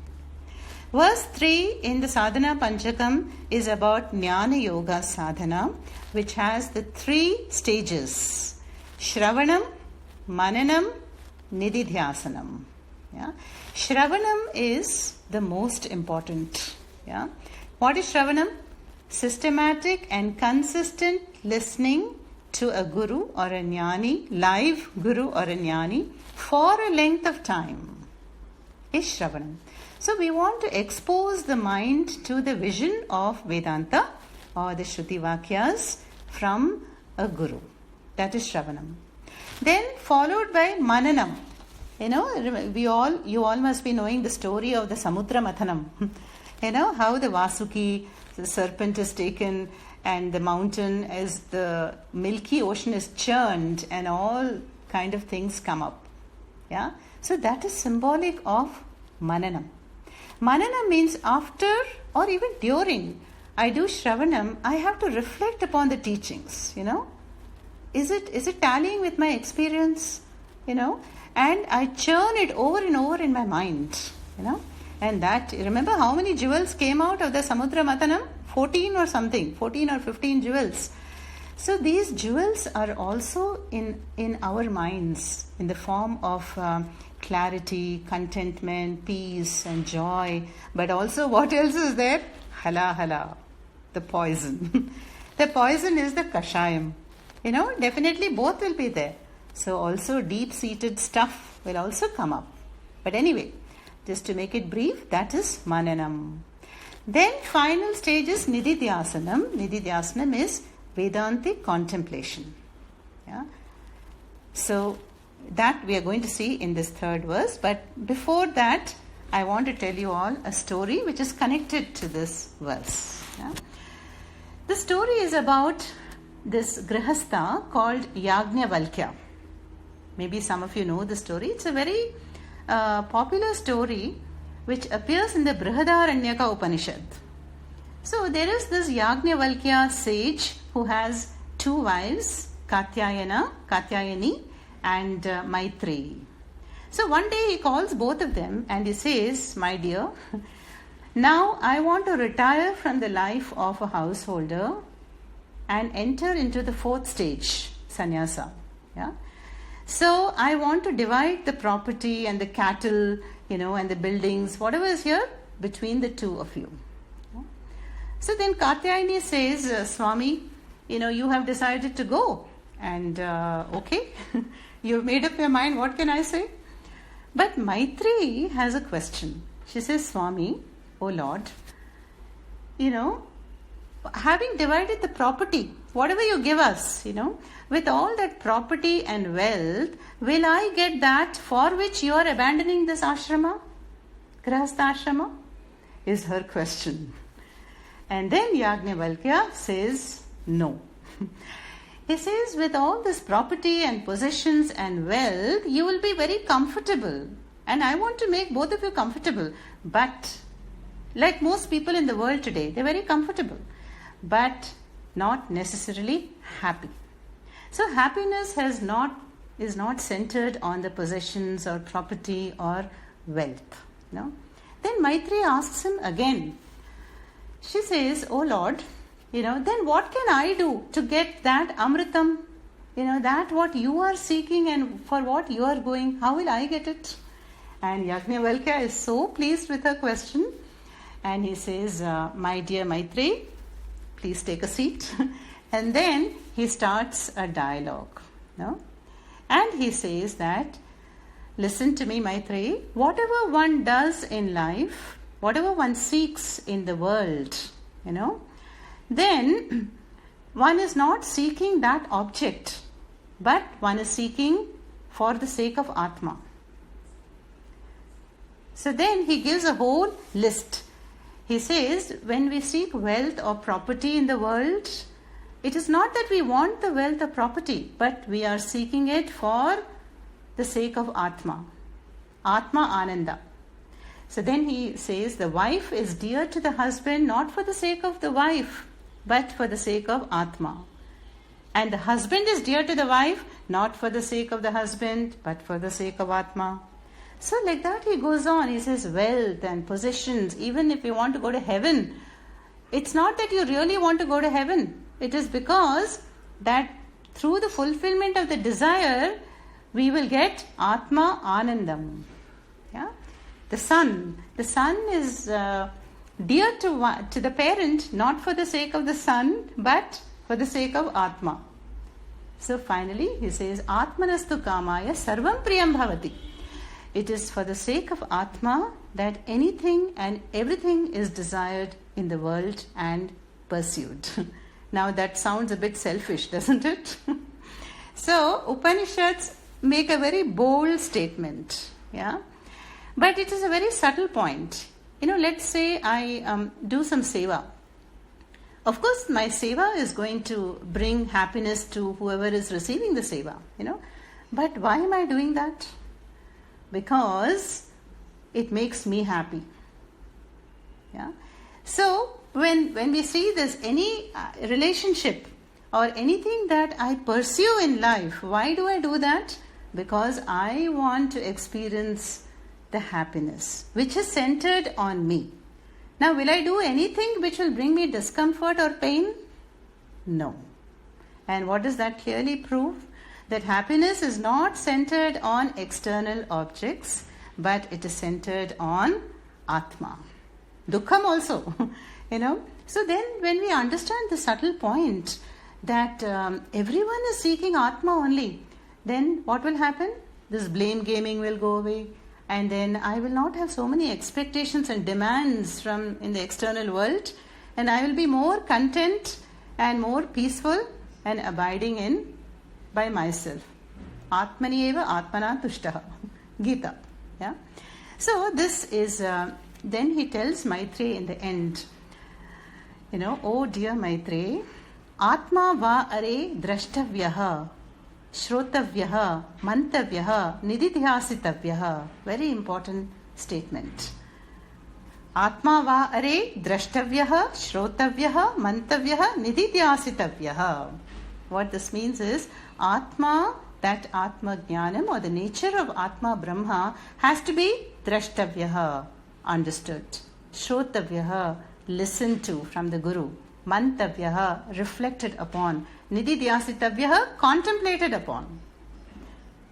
Verse 3 in the Sadhana Panchakam is about Nyana Yoga sadhana, which has the 3 stages: Shravanam, Mananam, Ndidhyaasanam. Yeah? Shravanam is the most important. Yeah? What is Shravanam? Systematic and consistent listening to a guru or a jnani, live guru or a jnani, for a length of time is Shravanam. So we want to expose the mind to the vision of Vedanta or the Shruti Vakyas from a guru. That is Shravanam. Then followed by Mananam. You all must be knowing the story of the Samudra Mathanam. How the Vasuki, the serpent, is taken, and the mountain, as the milky ocean is churned, and all kind of things come up. Yeah. So that is symbolic of Mananam. Mananam means after or even during I do Shravanam, I have to reflect upon the teachings. Is it tallying with my experience? And I churn it over and over in my mind. And that, remember how many jewels came out of the Samudra Mathanam? 14 or 15 jewels. So these jewels are also in our minds in the form of clarity, contentment, peace and joy. But also what else is there? Hala, the poison. The poison is the kashayam. Definitely both will be there. So also deep-seated stuff will also come up. But anyway, just to make it brief, that is Mananam. Then final stage is Ndidhyaasanam. Ndidhyaasanam is Vedantic contemplation. Yeah. So that we are going to see in this third verse. But before that, I want to tell you all a story which is connected to this verse. Yeah. The story is about this Grihastha called Yajnavalkya. Maybe some of you know the story. It's a very popular story which appears in the Brihadaranyaka Upanishad. So there is this Yajnavalkya sage who has 2 wives, Katyayani and Maitreyi. So one day he calls both of them and he says, "My dear, now I want to retire from the life of a householder and enter into the 4th stage, sannyasa. Yeah? So I want to divide the property and the cattle, and the buildings, whatever is here, between the 2 of you." Yeah? So then Katyayani says, "Swami, you have decided to go. And okay, you've made up your mind, what can I say?" But Maitreyi has a question. She says, "Swami, oh Lord, having divided the property, whatever you give us, with all that property and wealth, will I get that for which you are abandoning this ashrama? Grihastha ashrama?" is her question. And then Yajnavalkya says, "No." He says, with all this property and possessions and wealth, you will be very comfortable. And I want to make both of you comfortable. But like most people in the world today, they're very comfortable, but not necessarily happy. So happiness is not centered on the possessions or property or wealth. Then Maitreyi asks him again. She says, "Oh Lord, then what can I do to get that amritam? That what you are seeking and for what you are going, how will I get it?" And Yajnavalkya is so pleased with her question. And he says, "My dear Maitreyi, please take a seat." And then he starts a dialogue. And he says that, "Listen to me, Maitreyi, whatever one does in life, whatever one seeks in the world, then one is not seeking that object, but one is seeking for the sake of Atma." So then he gives a whole list. He says, when we seek wealth or property in the world, it is not that we want the wealth or property, but we are seeking it for the sake of Atma. Atma Ananda. So then he says, the wife is dear to the husband not for the sake of the wife, but for the sake of Atma. And the husband is dear to the wife not for the sake of the husband, but for the sake of Atma. So like that he goes on. He says wealth and possessions, even if you want to go to heaven, it's not that you really want to go to heaven. It is because that through the fulfillment of the desire, we will get Atma Anandam. Yeah? The son is dear to the parent, not for the sake of the son, but for the sake of Atma. So finally he says, Atmanastu kamaya sarvam priyam bhavati. It is for the sake of Atma that anything and everything is desired in the world and pursued. Now that sounds a bit selfish, doesn't it? So Upanishads make a very bold statement, yeah, but it is a very subtle point. Let's say I do some seva. Of course, my seva is going to bring happiness to whoever is receiving the seva, But why am I doing that? Because it makes me happy. Yeah. So when we see this, any relationship or anything that I pursue in life, why do I do that? Because I want to experience the happiness which is centered on me. Now, will I do anything which will bring me discomfort or pain? No. And what does that clearly prove? That happiness is not centered on external objects, but it is centered on Atma. Dukkham also, So then when we understand the subtle point that everyone is seeking Atma only, then what will happen? This blame gaming will go away. And then I will not have so many expectations and demands from in the external world, and I will be more content and more peaceful and abiding in by myself. Atmani eva atmana tushtaha. Gita. Yeah. So this is then he tells Maitreya in the end, oh dear Maitreya, Atma va are drashtavyaha, Shrotavyaha, Mantavyaha, Ndidhyaasanam. Very important statement. Atma va are drashtavyaha, Shrotavyaha, Mantavyaha, Ndidhyaasanam. What this means is, Atma, that Atma Jnanam or the nature of Atma Brahma has to be drashtavyaha, understood. Shrotavyaha, listened to from the Guru. Mantavyaha, reflected upon. Ndidhyaasanam, contemplated upon.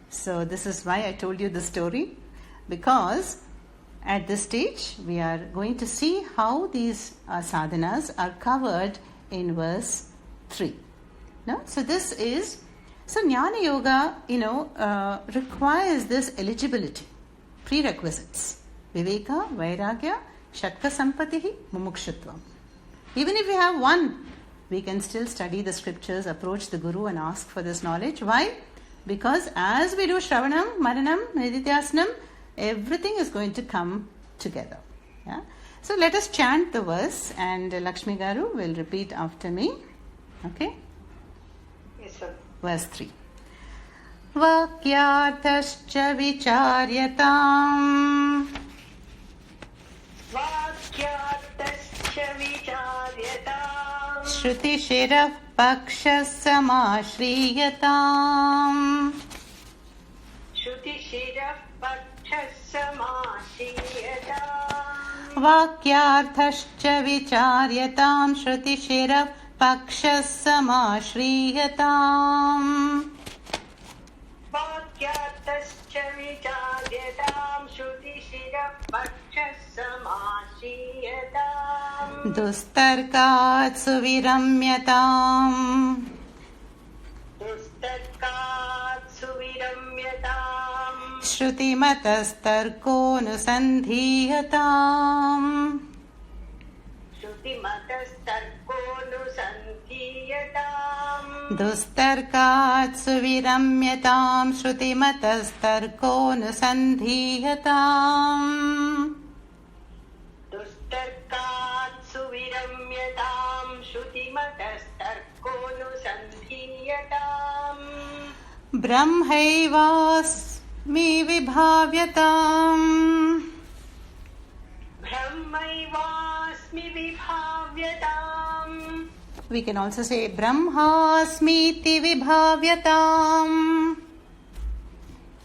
So this is why I told you the story, because at this stage we are going to see how these sadhanas are covered in verse 3. No? So Jnana Yoga, requires this eligibility, prerequisites. Viveka, Vairagya, Shatka Sampatihi, Mumukshutvam. Even if we have one, we can still study the scriptures, approach the Guru and ask for this knowledge. Why? Because as we do Shravanam, Mananam, Ndidhyaasanam, everything is going to come together. Yeah? So let us chant the verse, and Lakshmi Garu will repeat after me. Okay? Yes, sir. Verse 3. Vakyarthascha vicharyatam Vakyarthascha vicharyatam Shruti shirah pakshas samashriyatam Shruti shirah pakshas samashriyatam Vakyarthascha vicharyatam Shruti shirah pakshas samashriyatam Vakyarthascha vicharyatam Shruti shirah pakshas samashriyatam Dustarkat suviramyatam Dustarkat suviramyatam Shrutimatastarko nusandhiyatam Shruti-matastarko nusandhiyatam Dustarkat suviramyatam Shruti-matastarko nusandhiyatam Dustarkat suviramyatam Shruti-matastarko nusandhiyatam Brahmaivasmi vibhavyatam Brahmaivasmi vibhavyatam We can also say Brahmasmiti vibhavyatam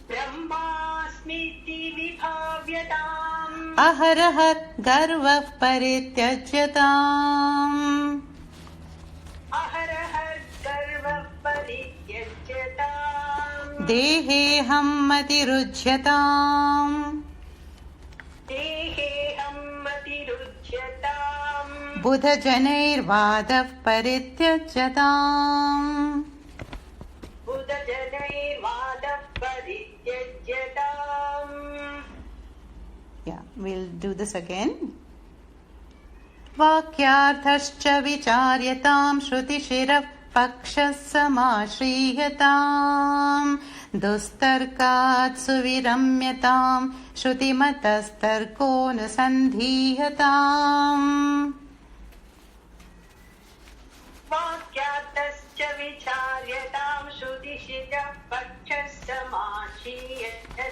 Brahmasmiti vibhavyatam अहरहर गर्वः परित्यज्यताम् अहरहर गर्वः परित्यज्यताम् देहेऽहं मतिरुज्यताम् देहेऽहं मतिरुज्यताम् बुधजनैर्वादः परित्यज्यताम् बुधजनैर्वादः परित्यज्यताम्. Yeah, we'll do this again. वाक्यार्थश्च विचार्यताम् श्रुतिशिरः पक्षः समाश्रीयताम् दुस्तर्कात् सुविरम्यताम् श्रुतिमतस्तर्कोऽनुसन्धीयताम् वाक्यार्थश्च विचार्यताम् श्रुतिशिरः पक्षः समाश्रीयताम्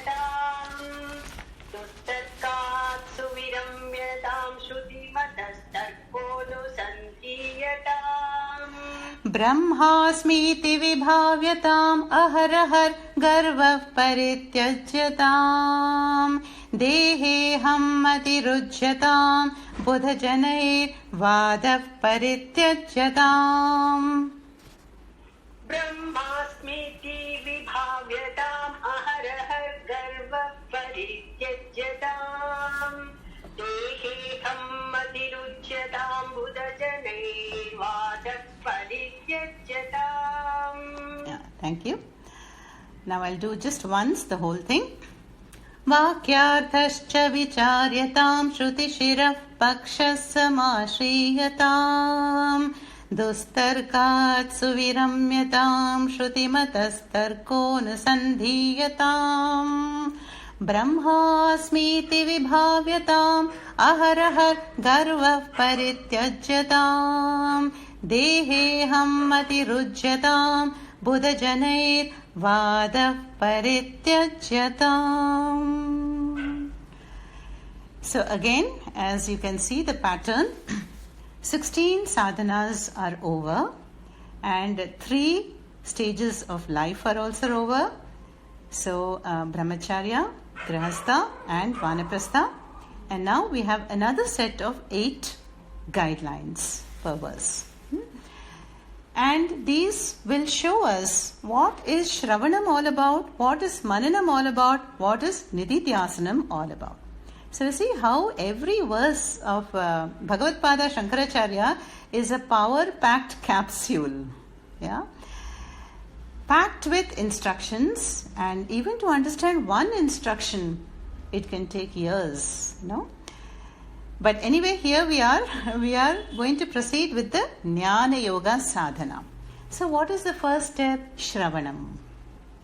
दुस्तर्कात् सुविरम्यताम् श्रुतिमतस्तर्कोऽनुसन्धीयताम् ब्रह्मास्मीति विभाव्यताम् अहरहर गर्वः परित्यज्यताम् देहेऽहं मतिरुज्यताम् बुधजनैर्वादः परित्यज्यताम् ब्रह्मास्मीति विभाव्यताम् अहरहर गर्वः परित्यज्यताम् देहेऽहं मतिरुज्यताम् बुधजनैर्वादः परित्यज्यताम्. Yeah, thank you. Now I'll do just once the whole thing. वाक्यार्थश्च विचार्यताम् श्रुतिशिरः पक्षः समाश्रीयताम् दुस्तर्कात् सुविरम्यताम् श्रुतिमतस्तर्कोऽनुसन्धीयताम् ब्रह्मास्मीति विभाव्यताम् अहरहर गर्वः परित्यज्यताम् देहेऽहं मतिरुज्यताम् बुधजनैर्वादः परित्यज्यताम्. So again, as you can see the pattern, 16 sadhanas are over and 3 stages of life are also over. So Brahmacharya, Grihastha and Vaanaprastha. And now we have another set of 8 guidelines per verse. And these will show us what is Shravanam all about, what is Mananam all about, what is Ndidhyaasanam all about. So you see how every verse of Bhagavad-pada Shankaracharya is a power-packed capsule. Yeah? Packed with instructions, and even to understand one instruction, it can take years, no? But anyway, here we are going to proceed with the Nyana Yoga sadhana. So what is the first step? Shravanam.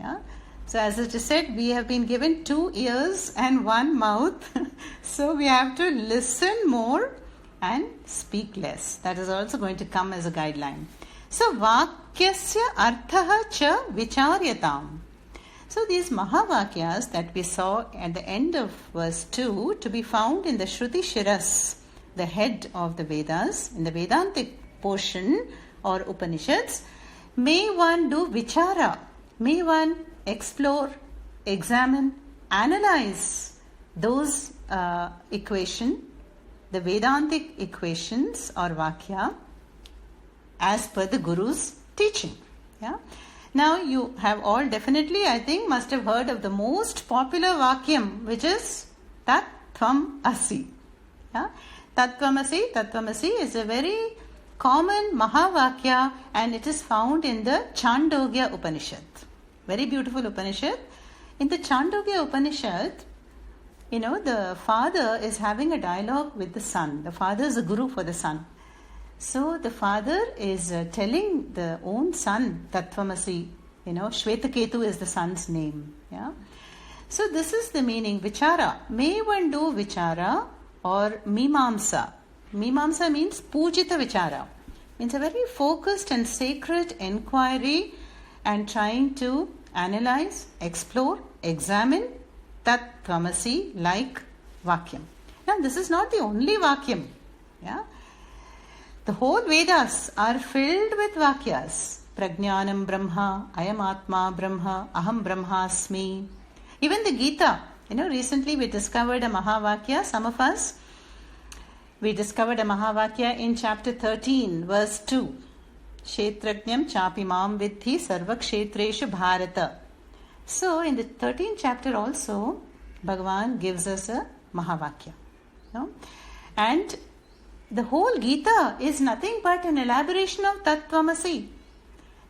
Yeah? So as it is said, we have been given 2 ears and 1 mouth. So we have to listen more and speak less. That is also going to come as a guideline. So vakyasya arthaha cha vicharyatam. So these Mahavakyas that we saw at the end of verse 2 to be found in the Shruti Shiras, the head of the Vedas, in the Vedantic portion or Upanishads, may one do vichara, may one explore, examine, analyze those the Vedantic equations or Vakya as per the Guru's teaching. Yeah. Now you have all definitely, I think, must have heard of the most popular Vakyam, which is Tat Tvam Asi. Yeah? Tat Tvam Asi is a very common Mahavakya and it is found in the Chandogya Upanishad. Very beautiful Upanishad. In the Chandogya Upanishad, the father is having a dialogue with the son. The father is a guru for the son. So the father is telling the own son, Tattvamasi, Shvetaketu is the son's name. Yeah. So this is the meaning, vichara. May one do vichara or mimamsa. Mimamsa means pujita vichara. Means a very focused and sacred inquiry and trying to analyze, explore, examine Tattvamasi like Vakyam. Now this is not the only Vakyam. Yeah. The whole Vedas are filled with Vakyas. Prajnanam Brahma, Ayam Atma Brahma, Aham Brahmasmi. Even the Gita, Recently we discovered a Mahavakya, some of us. We discovered a Mahavakya in chapter 13, verse 2. Kshetrajñam chapi mam vidhi sarva kshetreshu bharata. So in the 13th chapter also, Bhagavan gives us a Mahavakya. And the whole Gita is nothing but an elaboration of Tat Tvamasi.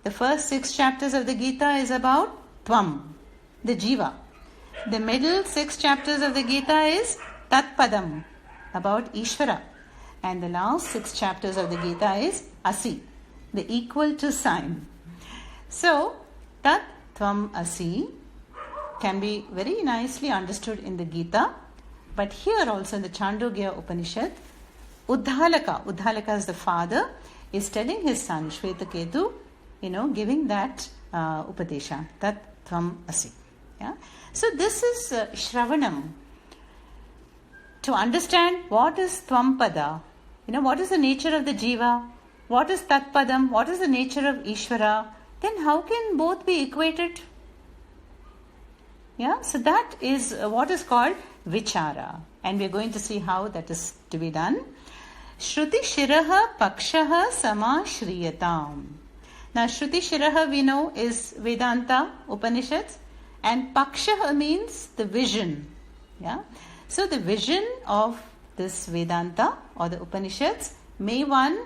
The first 6 chapters of the Gita is about Tvam, the Jiva. The middle 6 chapters of the Gita is Tat Padam, about Ishvara. And the last 6 chapters of the Gita is Asi, the equal to sign. So, Tat Tvam Asi can be very nicely understood in the Gita, but here also in the Chandogya Upanishad, Uddhalaka is the father, is telling his son Shvetaketu, giving that upadesha, Tat Tvam Asi. Yeah? So this is Shravanam. To understand what is Tvam Pada, what is the nature of the Jiva, what is Tat Padam, what is the nature of Ishvara, then how can both be equated? Yeah, so that is what is called Vichara, and we are going to see how that is to be done. Shruti Shiraha Pakshaha Sama Shriyatam. Now Shruti Shiraha we know is Vedanta, Upanishads, and Pakshaha means the vision. Yeah, so the vision of this Vedanta or the Upanishads may one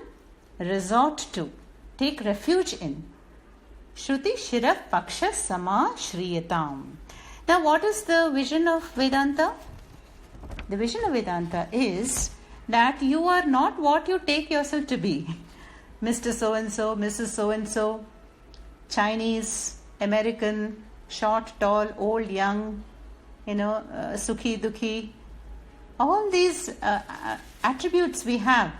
resort to, take refuge in. Shruti Shirah Paksha Sama Shriyatam. Now what is the vision of Vedanta? The vision of Vedanta is that you are not what you take yourself to be. Mr. So-and-so, Mrs. So-and-so, Chinese, American, short, tall, old, young, sukhi, dukhi. All these attributes we have.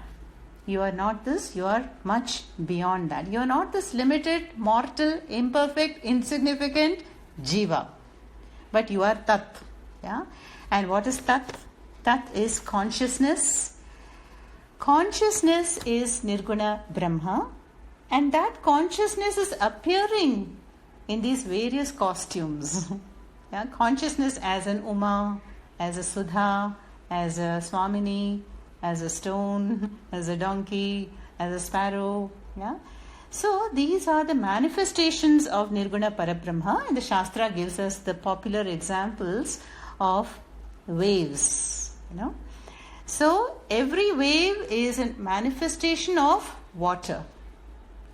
You are not this, you are much beyond that. You are not this limited, mortal, imperfect, insignificant Jiva. But you are Tat. Yeah? And what is Tat? Tat is consciousness. Consciousness is Nirguna Brahma. And that consciousness is appearing in these various costumes. Yeah? Consciousness as an Uma, as a Sudha, as a Swamini, as a stone, as a donkey, as a sparrow. Yeah? So these are the manifestations of Nirguna Parabrahma, and the Shastra gives us the popular examples of waves. So every wave is a manifestation of water.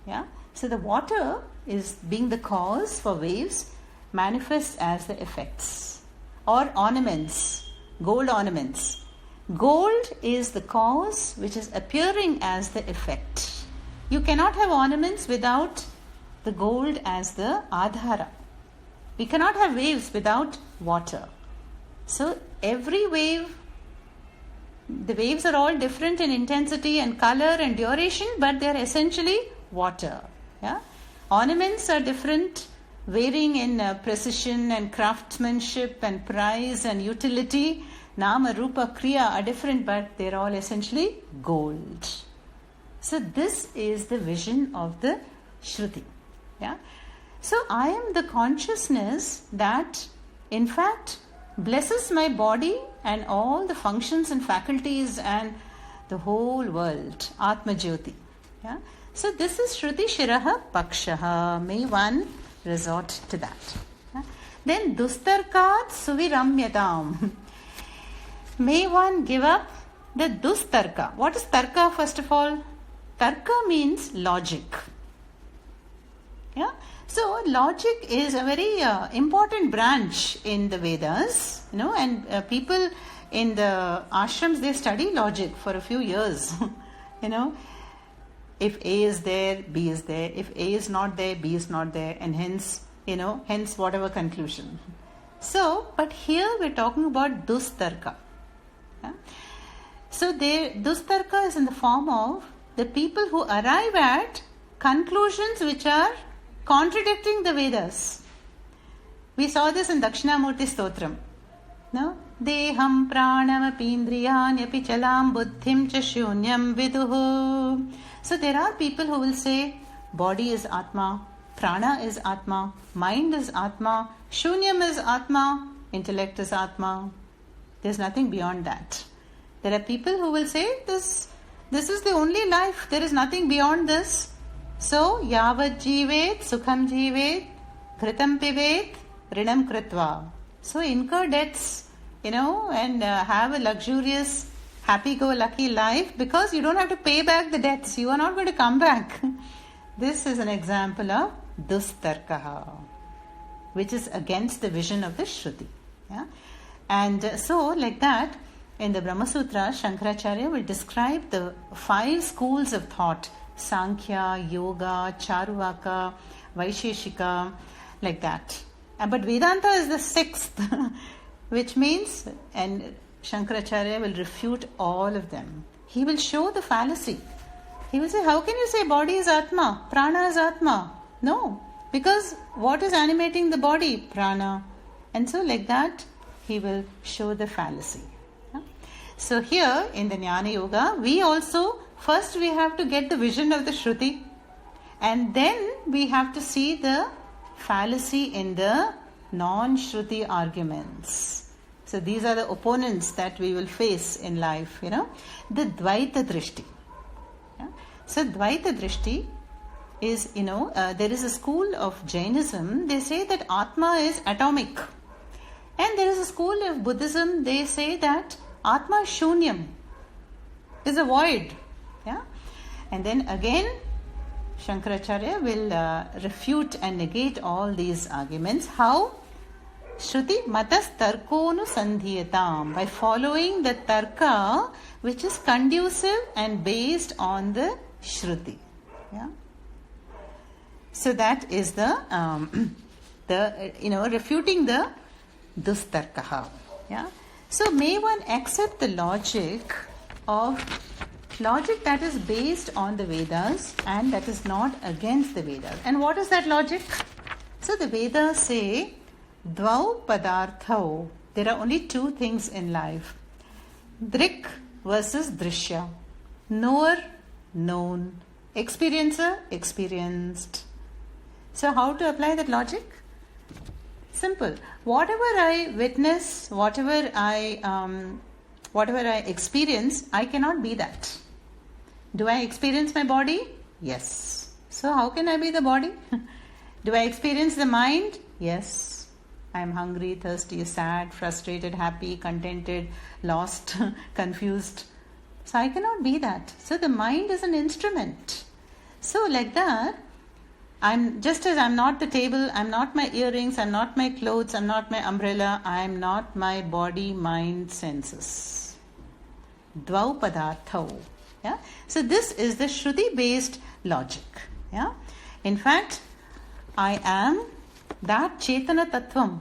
Yeah? So the water is being the cause for waves, manifests as the effects. Or ornaments, gold ornaments. Gold is the cause which is appearing as the effect. You cannot have ornaments without the gold as the adhara. We cannot have waves without water. So every wave, the waves are all different in intensity and color and duration, but they are essentially water. Yeah? Ornaments are different, varying in precision and craftsmanship and price and utility. Nama, Rupa, Kriya are different, but they are all essentially gold. So this is the vision of the Shruti. Yeah? So I am the consciousness that in fact blesses my body and all the functions and faculties and the whole world. Atma Jyoti. Yeah? So this is Shruti Shiraha Pakshaha. May one resort to that. Yeah? Then Dustarkat Suviramyatam. May one give up the Dustarka. What is Tarka first of all? Tarka means logic. Yeah? So logic is a very important branch in the Vedas, and people in the ashrams, they study logic for a few years. If A is there, B is there. If A is not there, B is not there, and hence whatever conclusion. So, but here we're talking about Dustarka. Yeah? So Dustarka is in the form of the people who arrive at conclusions which are contradicting the Vedas. We saw this in Dakshinamurti Stotram. No? Deham pranam apindriyanyapi chalam buddhim cha shunyam viduhu. So there are people who will say body is Atma, prana is Atma, mind is Atma, shunyam is Atma, intellect is Atma. There's nothing beyond that. There are people who will say this is the only life. There is nothing beyond this. So, yavat jivet, sukham jivet, kritam pivet, rinam kritva. So, incur debts, and have a luxurious, happy-go-lucky life because you don't have to pay back the debts. You are not going to come back. This is an example of dustarkaha, which is against the vision of the Shruti. Yeah? And so, like that, in the Brahma Sutra, Shankaracharya will describe the 5 schools of thought: Sankhya, Yoga, Charvaka, Vaisheshika, like that. But Vedanta is the 6th, which means, and Shankaracharya will refute all of them. He will show the fallacy. He will say, how can you say body is Atma, prana is Atma? No, because what is animating the body? Prana. And so like that, he will show the fallacy. So here in the Jnana Yoga, first we have to get the vision of the Shruti, and then we have to see the fallacy in the non-Shruti arguments. So these are the opponents that we will face in life, the Dvaita Drishti. Yeah? So Dvaita Drishti is, there is a school of Jainism, they say that Atma is atomic. And there is a school of Buddhism, they say that Atma is Shunyam, is a void. Yeah? And then again, Shankaracharya will refute and negate all these arguments. How? Shruti matas tarkonu sandhiyatam, by following the tarka which is conducive and based on the Shruti. Yeah? So that is the refuting the dustarkaha. Yeah? So may one accept the logic that is based on the Vedas and that is not against the Vedas. And what is that logic? So the Vedas say, Dvau padarthau. There are only 2 things in life. Drik versus drishya. Knower, known. Experiencer, experienced. So how to apply that logic? Simple. Whatever I witness, whatever I experience, I cannot be that. Do I experience my body? Yes. So how can I be the body? Do I experience the mind? Yes. I am hungry, thirsty, sad, frustrated, happy, contented, lost, confused. So I cannot be that. So the mind is an instrument. So like that, I'm not the table, I'm not my earrings, I'm not my clothes, I'm not my umbrella, I'm not my body, mind, senses. Dvau padarthau. Yeah? So this is the Shruti-based logic. Yeah? In fact, I am that Chetana Tattvam,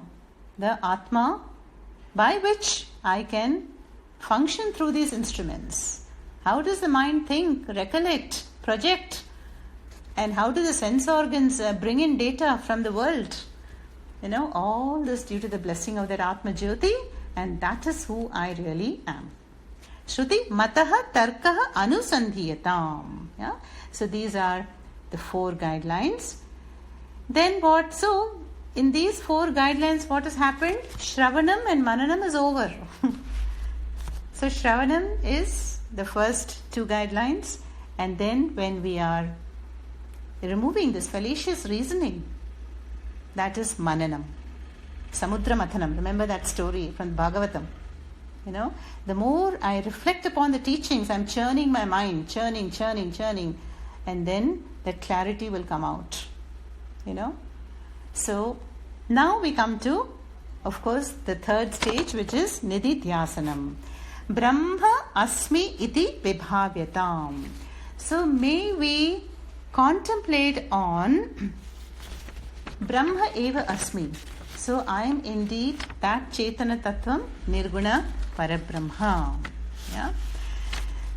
the Atma, by which I can function through these instruments. How does the mind think, recollect, project? And how do the sense organs bring in data from the world? All this due to the blessing of that Atma Jyoti, and that is who I really am. Shruti mataha tarkaha anusandhiyatam. Yeah? So these are the 4 guidelines. Then what? So in these 4 guidelines, what has happened? Shravanam and Mananam is over. So Shravanam is the first 2 guidelines, and then when we are removing this fallacious reasoning, that is Mananam. Samudra Mathanam. Remember that story from Bhagavatam. The more I reflect upon the teachings, I'm churning my mind, churning, and then that clarity will come out. So now we come to, of course, the 3rd stage, which is Ndidhyaasanam. Brahma asmi iti vibhavyatam. So may we contemplate on Brahma eva asmi. So I am indeed that Chetana Tattvam, Nirguna Parabrahma. Yeah?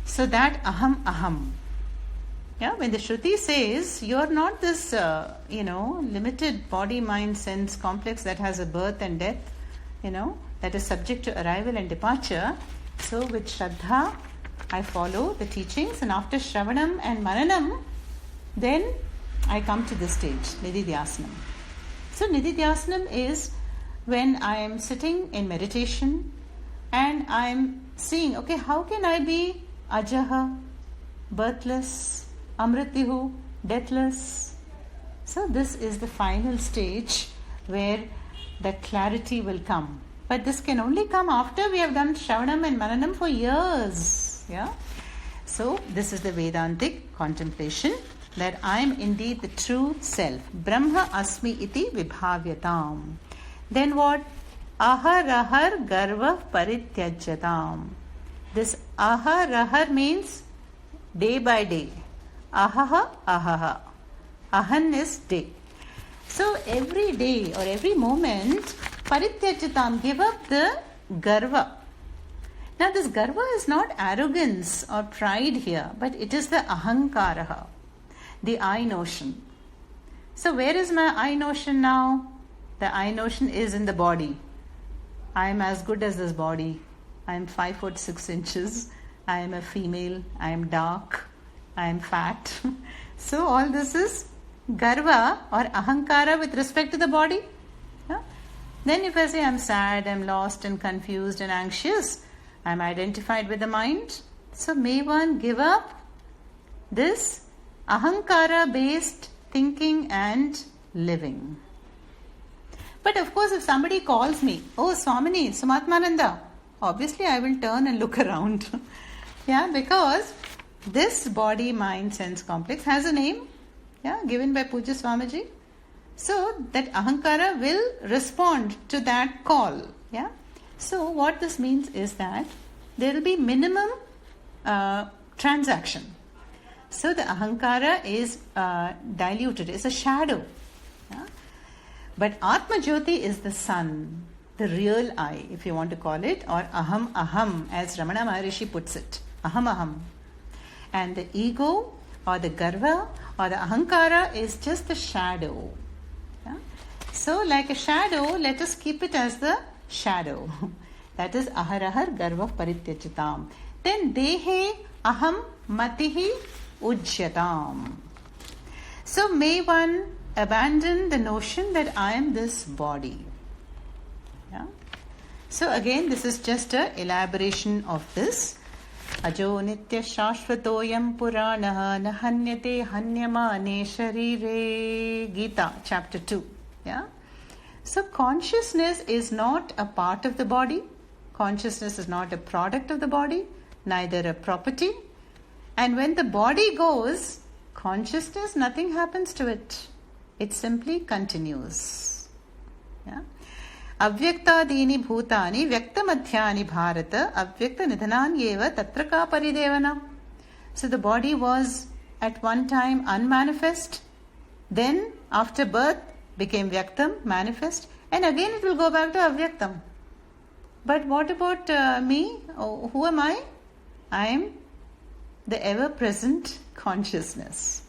So that aham. Yeah? When the Shruti says you are not this limited body, mind, sense complex that has a birth and death, that is subject to arrival and departure. So with Shraddha, I follow the teachings, and after Shravanam and Mananam, then I come to this stage, Ndidhyaasanam. So Ndidhyaasanam is when I am sitting in meditation and I am seeing, okay, how can I be ajaha, birthless, amritihu, deathless? So this is the final stage where the clarity will come. But this can only come after we have done Shravanam and Mananam for years. Yeah. So this is the Vedantic contemplation that I am indeed the true self. Brahma asmi iti vibhavyatam. Then what? Ahar garva parityajyatam. This ahar means day by day. Ahaha. Ahan is day. So every day or every moment, parityajyatam, give up the garva. Now this garva is not arrogance or pride here, but it is the ahankaraha, the I notion. So where is my I notion now? The I notion is in the body. I am as good as this body. I am 5 foot 6 inches. I am a female. I am dark. I am fat. So all this is garva or ahankara with respect to the body. Yeah? Then if I say I am sad, I am lost and confused and anxious, I am identified with the mind. So may one give up this ahankara based thinking and living. But of course, if somebody calls me, oh Swamini, Sumatmananda, obviously I will turn and look around. Yeah, because this body, mind, sense complex has a name, yeah, given by Puja Swamiji. So that ahankara will respond to that call. Yeah. So what this means is that there will be minimum transaction. So the ahankara is diluted, it's a shadow. Yeah? But Atma Jyoti is the sun, the real I, if you want to call it, or aham, as Ramana Maharishi puts it, aham. And the ego or the garva or the ahankara is just the shadow. Yeah? So like a shadow, let us keep it as the shadow. That is aharahar garva parityajyatam. Then dehe aham matihi ujyatam. So may one abandon the notion that I am this body. Yeah? So again, this is just an elaboration of this. Ajo nitya shashvatoyam puranaha nahanyate hanyamane sharire. Gita, chapter 2. Yeah? So consciousness is not a part of the body. Consciousness is not a product of the body, neither a property. And when the body goes, consciousness, nothing happens to it. It simply continues. Yeah? Avyaktadini bhutani vyaktamadhyani bharata avyakta nidhananyeva tatra ka paridevana. So the body was at one time unmanifest, then after birth became vyaktam, manifest, and again it will go back to avyaktam. But what about me? Oh, who am I? I am the ever-present consciousness.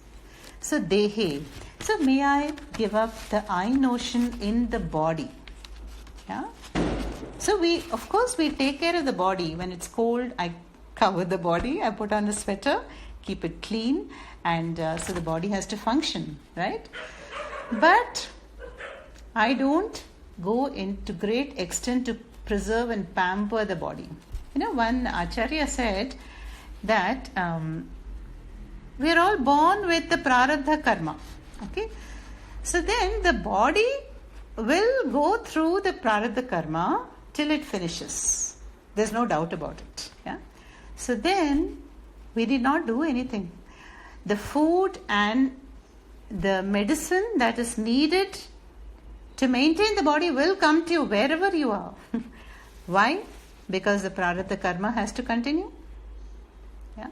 So dehe. So may I give up the I notion in the body. Yeah. So of course we take care of the body. When it's cold, I cover the body. I put on a sweater, keep it clean, and so the body has to function, right? But I don't go into great extent to preserve and pamper the body. You know, one Acharya said that we are all born with the prarabdha karma. Okay, so then the body will go through the prarabdha karma till it finishes. There's no doubt about it. Yeah. So then we did not do anything. The food and the medicine that is needed to maintain the body will come to you wherever you are. Why? Because the prarabdha karma has to continue. Yeah.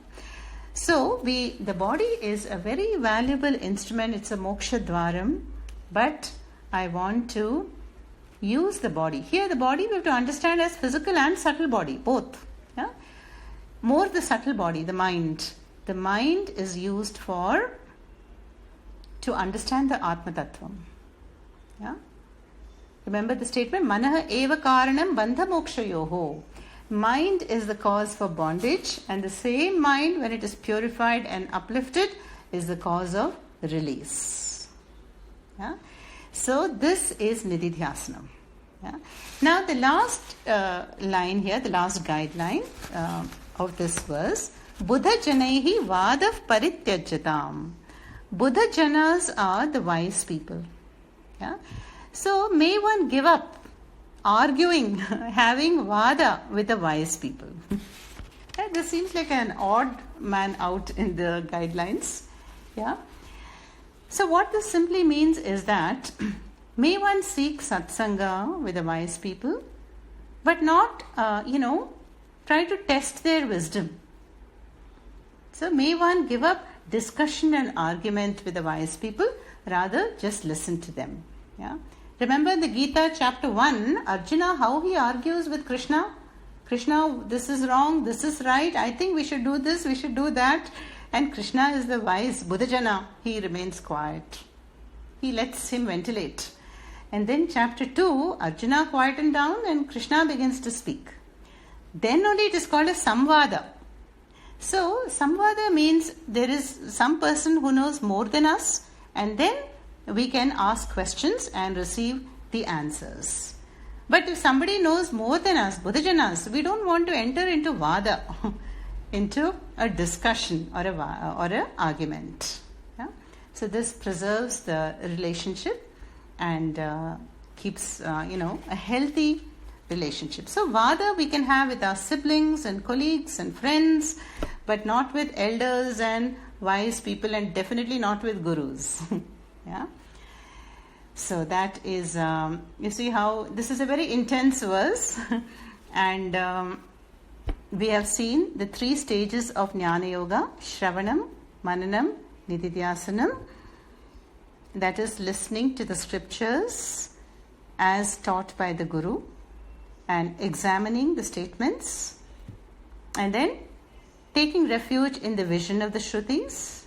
So the body is a very valuable instrument. It's a moksha dwaram, but I want to use the body. Here the body we have to understand as physical and subtle body, both. Yeah? More the subtle body, the mind. The mind is used to understand the Atma Tattvam. Yeah? Remember the statement, Manaha eva karanam bandha mokshayoho. Mind is the cause for bondage, and the same mind, when it is purified and uplifted, is the cause of release. Yeah? So this is Ndidhyaasanam. Yeah? Now the last line here, the last guideline of this verse, Buddha janaihi vadav parityajyatam. Buddha janas are the wise people. Yeah? So may one give up arguing, having vada with the wise people. This seems like an odd man out in the guidelines. Yeah. So what this simply means is that may one seek satsanga with the wise people, but not, try to test their wisdom. So may one give up discussion and argument with the wise people, rather just listen to them. Yeah. Remember in the Gita chapter 1, Arjuna, how he argues with Krishna? Krishna, this is wrong, this is right, I think we should do this, we should do that. And Krishna is the wise Buddhajana. He remains quiet. He lets him ventilate. And then chapter 2, Arjuna quietened down and Krishna begins to speak. Then only it is called a samvada. So, samvada means there is some person who knows more than us, and then we can ask questions and receive the answers. But if somebody knows more than us, Buddhajanas, we don't want to enter into vada, into a discussion or a argument. Yeah? So this preserves the relationship and keeps a healthy relationship. So vada we can have with our siblings and colleagues and friends, but not with elders and wise people, and definitely not with gurus. Yeah. So that is, you see how this is a very intense verse, and we have seen the 3 stages of Nyana Yoga: Shravanam, Mananam, Ndidhyaasanam. That is listening to the scriptures as taught by the Guru and examining the statements, and then taking refuge in the vision of the Shrutis,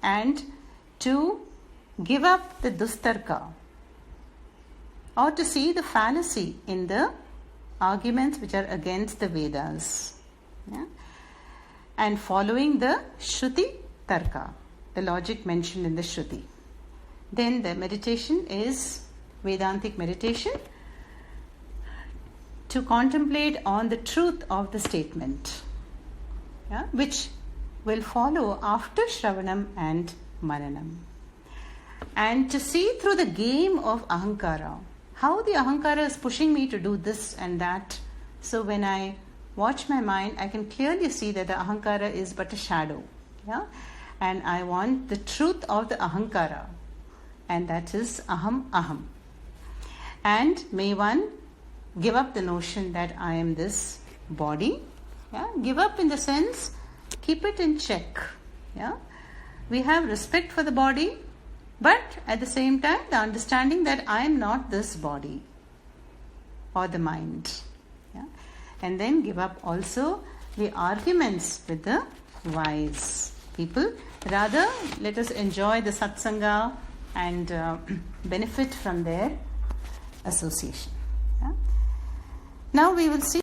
and to give up the dustarka, or to see the fallacy in the arguments which are against the Vedas. Yeah? And following the Shruti Tarka, the logic mentioned in the Shruti. Then the meditation is Vedantic meditation, to contemplate on the truth of the statement, which will follow after Shravanam and Mananam. And to see through the game of ahankara, how the ahankara is pushing me to do this and that. So when I watch my mind, I can clearly see that the ahankara is but a shadow. Yeah? And I want the truth of the ahankara, and that is aham. And may one give up the notion that I am this body. Yeah? Give up in the sense, keep it in check. Yeah? We have respect for the body, but at the same time, the understanding that I am not this body or the mind. Yeah? And then give up also the arguments with the wise people. Rather, let us enjoy the satsanga and benefit from their association. Yeah? Now we will see